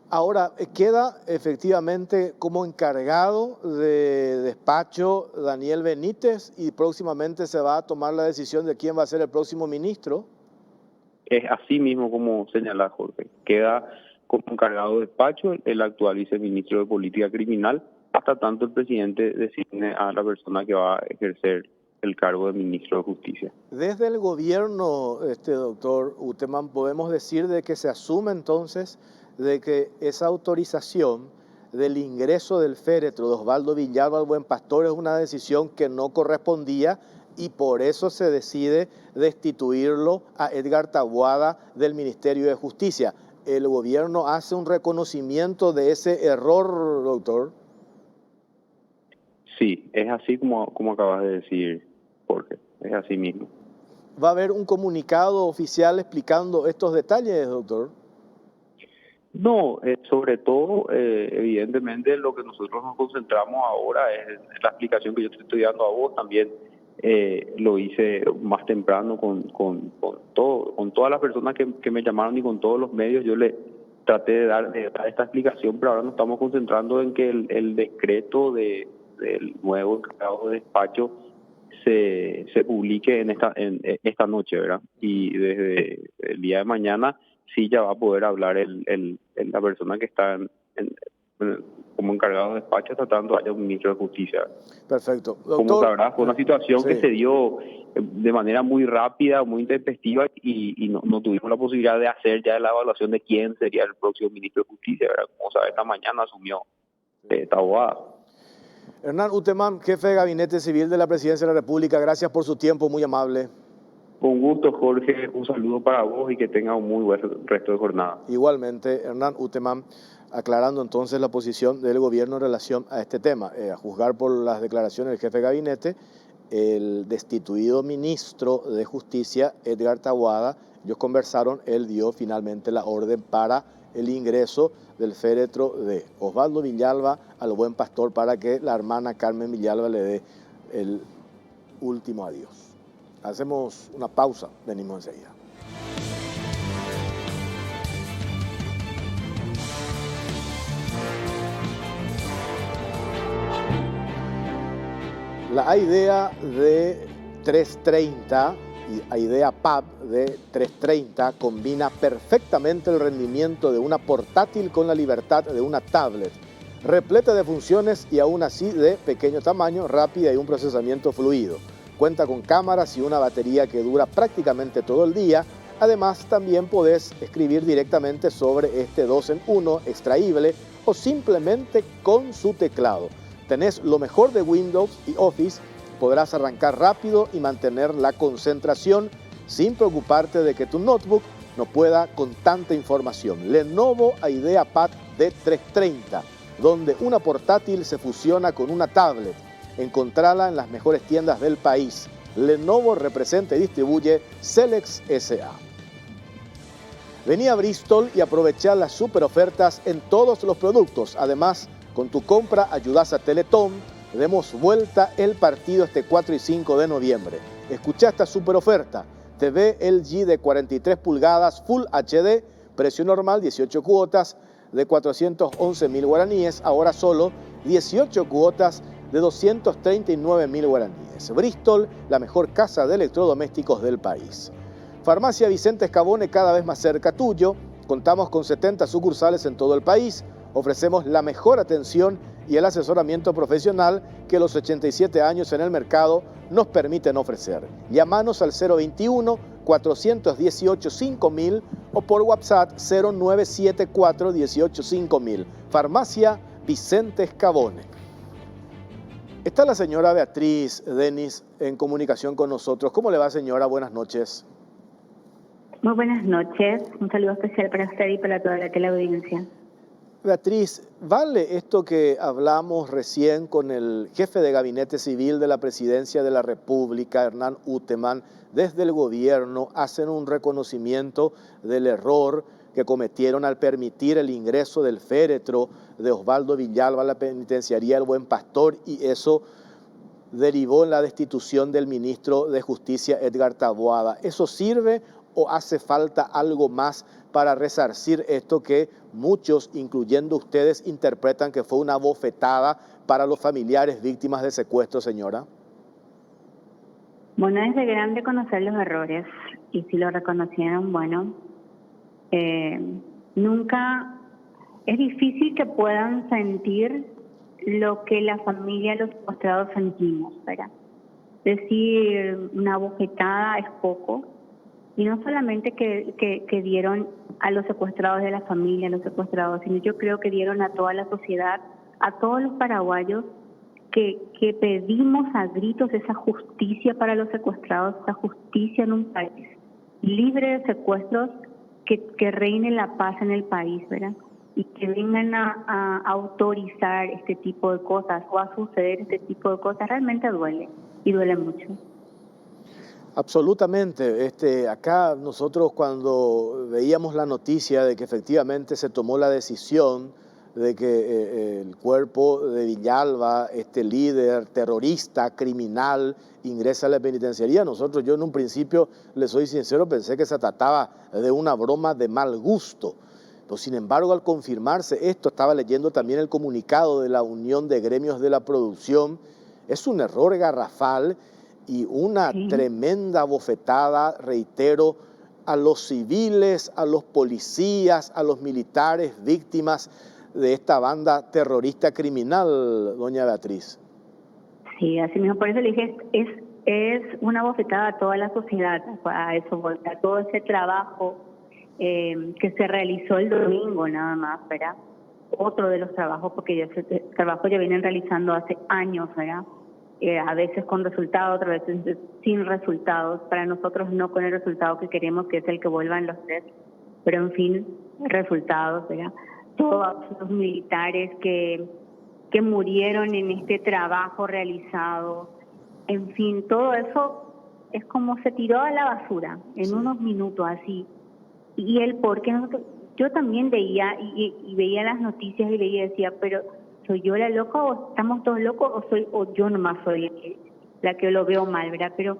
Ahora, queda efectivamente como encargado de despacho Daniel Benítez y próximamente se va a tomar la decisión de quién va a ser el próximo ministro. Es así mismo como señala Jorge. Queda como encargado de despacho el actual viceministro de Política Criminal, hasta tanto el presidente designe a la persona que va a ejercer el cargo de ministro de Justicia. Desde el gobierno, doctor Uteman, podemos decir de que se asume entonces de que esa autorización del ingreso del féretro de Osvaldo Villalba al Buen Pastor es una decisión que no correspondía y por eso se decide destituirlo a Edgar Taboada del Ministerio de Justicia. ¿El gobierno hace un reconocimiento de ese error, doctor? Sí, es así como acabas de decir, Jorge, es así mismo. ¿Va a haber un comunicado oficial explicando estos detalles, doctor? No, sobre todo, evidentemente, lo que nosotros nos concentramos ahora es la explicación que yo te estoy dando a vos. También lo hice más temprano con todas las personas que me llamaron y con todos los medios. Yo le traté de dar esta explicación, pero ahora nos estamos concentrando en que el decreto del nuevo encargado de despacho se publique en esta noche, ¿verdad? Y desde el día de mañana sí ya va a poder hablar la persona que está como encargado de despacho tratando de haya un ministro de Justicia. Perfecto. Doctor, como sabrás, fue una situación sí, que se dio de manera muy rápida, muy intempestiva y no tuvimos la posibilidad de hacer ya la evaluación de quién sería el próximo ministro de Justicia, ¿verdad? Como sabes, esta mañana asumió Taboada. Hernán Uteman, jefe de Gabinete Civil de la Presidencia de la República, gracias por su tiempo, muy amable. Con gusto, Jorge, un saludo para vos y que tenga un muy buen resto de jornada. Igualmente, Hernán Uteman, aclarando entonces la posición del gobierno en relación a este tema. A juzgar por las declaraciones del jefe de gabinete, el destituido ministro de Justicia, Edgar Taboada, ellos conversaron, él dio finalmente la orden para el ingreso del féretro de Osvaldo Villalba al Buen Pastor para que la hermana Carmen Villalba le dé el último adiós. Hacemos una pausa, venimos enseguida. La AIDEA de 330 y AIDEA PAB de 330 combina perfectamente el rendimiento de una portátil con la libertad de una tablet, repleta de funciones y aún así de pequeño tamaño, rápida y un procesamiento fluido. Cuenta con cámaras y una batería que dura prácticamente todo el día. Además, también podés escribir directamente sobre este 2 en 1 extraíble o simplemente con su teclado. Tenés lo mejor de Windows y Office, podrás arrancar rápido y mantener la concentración sin preocuparte de que tu notebook no pueda con tanta información. Lenovo IDEA Pad D330, donde una portátil se fusiona con una tablet. Encontrala en las mejores tiendas del país. Lenovo representa y distribuye Celex S.A. Vení a Bristol y aprovecha las super ofertas en todos los productos. Además, con tu compra ayudás a Teletón. Demos vuelta el partido este 4 y 5 de noviembre. Escuchá esta super oferta. TV LG de 43 pulgadas Full HD, precio normal 18 cuotas de 411.000 guaraníes, ahora solo 18 cuotas de 239.000 guaraníes. Bristol, la mejor casa de electrodomésticos del país. Farmacia Vicente Scavone, cada vez más cerca tuyo. Contamos con 70 sucursales en todo el país. Ofrecemos la mejor atención y el asesoramiento profesional que los 87 años en el mercado nos permiten ofrecer. Llámanos al 021-418-5000 o por WhatsApp 0974-18-5000. Farmacia Vicente Scavone. Está la señora Beatriz Denis en comunicación con nosotros. ¿Cómo le va, señora? Buenas noches. Muy buenas noches. Un saludo especial para usted y para toda la teleaudiencia. Beatriz, ¿vale esto que hablamos recién con el jefe de Gabinete Civil de la Presidencia de la República, Hernán Uteman? Desde el gobierno hacen un reconocimiento del error que cometieron al permitir el ingreso del féretro de Osvaldo Villalba a la penitenciaría El Buen Pastor, y eso derivó en la destitución del ministro de Justicia, Edgar Taboada. ¿Eso sirve o hace falta algo más para resarcir esto que muchos, incluyendo ustedes, interpretan que fue una bofetada para los familiares víctimas de secuestro, señora? Bueno, es de grande conocer los errores, y si lo reconocieron, bueno, nunca es difícil que puedan sentir lo que la familia, los secuestrados sentimos, ¿verdad? Decir una bofetada es poco, y no solamente que dieron a los secuestrados de la familia, a los secuestrados, sino yo creo que dieron a toda la sociedad, a todos los paraguayos que pedimos a gritos esa justicia para los secuestrados, esa justicia en un país libre de secuestros, que reine la paz en el país, ¿verdad? Y que vengan a autorizar este tipo de cosas o a suceder este tipo de cosas, realmente duele, y duele mucho. Absolutamente. Acá nosotros, cuando veíamos la noticia de que efectivamente se tomó la decisión de que el cuerpo de Villalba, este líder terrorista, criminal, ingresa a la penitenciaría, yo en un principio, le soy sincero, pensé que se trataba de una broma de mal gusto. Pero sin embargo, al confirmarse esto, estaba leyendo también el comunicado de la Unión de Gremios de la Producción, es un error garrafal y una tremenda bofetada, reitero, a los civiles, a los policías, a los militares víctimas de esta banda terrorista criminal, doña Beatriz. Sí, así mismo, por eso le dije, es una bofetada a toda la sociedad, a eso, a todo ese trabajo que se realizó el domingo nada más, ¿verdad? Otro de los trabajos, porque ese trabajo ya vienen realizando hace años, ¿verdad? A veces con resultados, otras veces sin resultados, para nosotros no con el resultado que queremos, que es el que vuelvan los tres, pero en fin, resultados, ¿verdad? Todos los militares que murieron en este trabajo realizado, en fin, todo eso es como se tiró a la basura en unos minutos así. Y el por qué yo también veía y veía las noticias y veía y decía, pero ¿soy yo la loca o estamos todos locos o yo nomás soy la que lo veo mal, verdad? Pero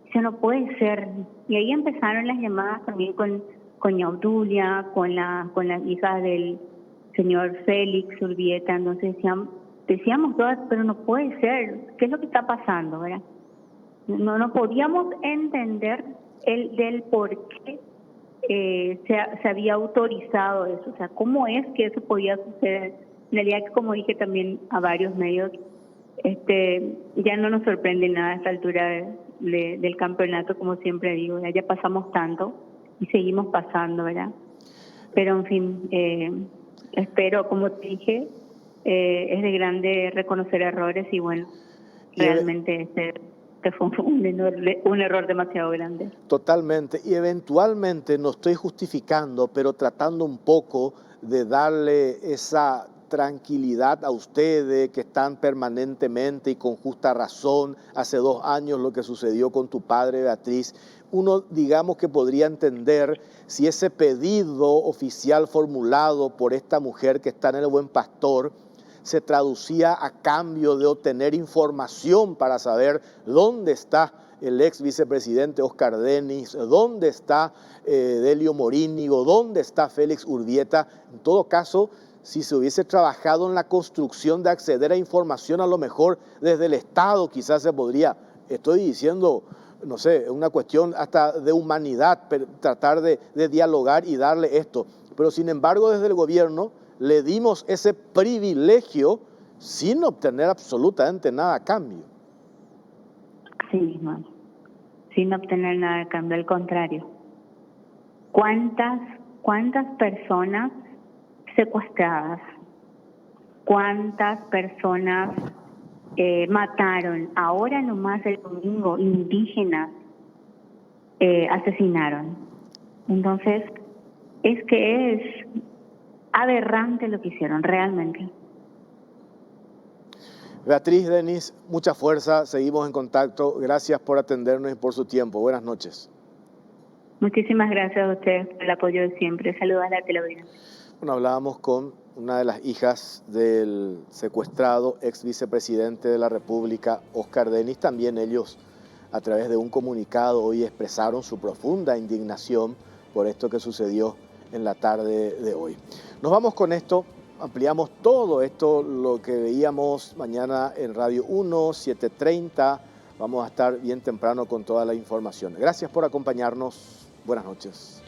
eso no puede ser. Y ahí empezaron las llamadas también con Obdulia, con las hijas del señor Félix Urbieta. Entonces decíamos todas, pero no puede ser. ¿Qué es lo que está pasando, verdad? No podíamos entender del por qué se había autorizado eso. O sea, ¿cómo es que eso podía suceder? En realidad, como dije también a varios medios, ya no nos sorprende nada a esta altura del campeonato, como siempre digo, ya pasamos tanto y seguimos pasando, ¿verdad? Pero en fin, espero, como te dije, es de grande reconocer errores y bueno, realmente este fue un error demasiado grande. Totalmente, y eventualmente, no estoy justificando, pero tratando un poco de darle esa tranquilidad a ustedes que están permanentemente y con justa razón. Hace 2 años lo que sucedió con tu padre, Beatriz, uno digamos que podría entender si ese pedido oficial formulado por esta mujer que está en El Buen Pastor se traducía a cambio de obtener información para saber dónde está el ex vicepresidente Oscar Denis, dónde está Delio Morínigo, dónde está Félix Urbieta. En todo caso, si se hubiese trabajado en la construcción de acceder a información, a lo mejor desde el Estado quizás se podría, estoy diciendo, no sé, una cuestión hasta de humanidad, tratar de dialogar y darle esto. Pero sin embargo, desde el gobierno le dimos ese privilegio sin obtener absolutamente nada a cambio. Sí, no, sin obtener nada a cambio, al contrario. ¿Cuántas personas secuestradas? ¿Cuántas personas mataron? Ahora nomás el domingo, indígenas asesinaron. Entonces, es aberrante lo que hicieron, realmente. Beatriz, Denis, mucha fuerza, seguimos en contacto. Gracias por atendernos y por su tiempo. Buenas noches. Muchísimas gracias a ustedes por el apoyo de siempre. Saludos a la teleaudiencia. Bueno, hablábamos con una de las hijas del secuestrado ex vicepresidente de la República, Óscar Denis. También ellos, a través de un comunicado, hoy expresaron su profunda indignación por esto que sucedió en la tarde de hoy. Nos vamos con esto, ampliamos todo esto, lo que veíamos mañana en Radio 1, 7:30. Vamos a estar bien temprano con toda la información. Gracias por acompañarnos. Buenas noches.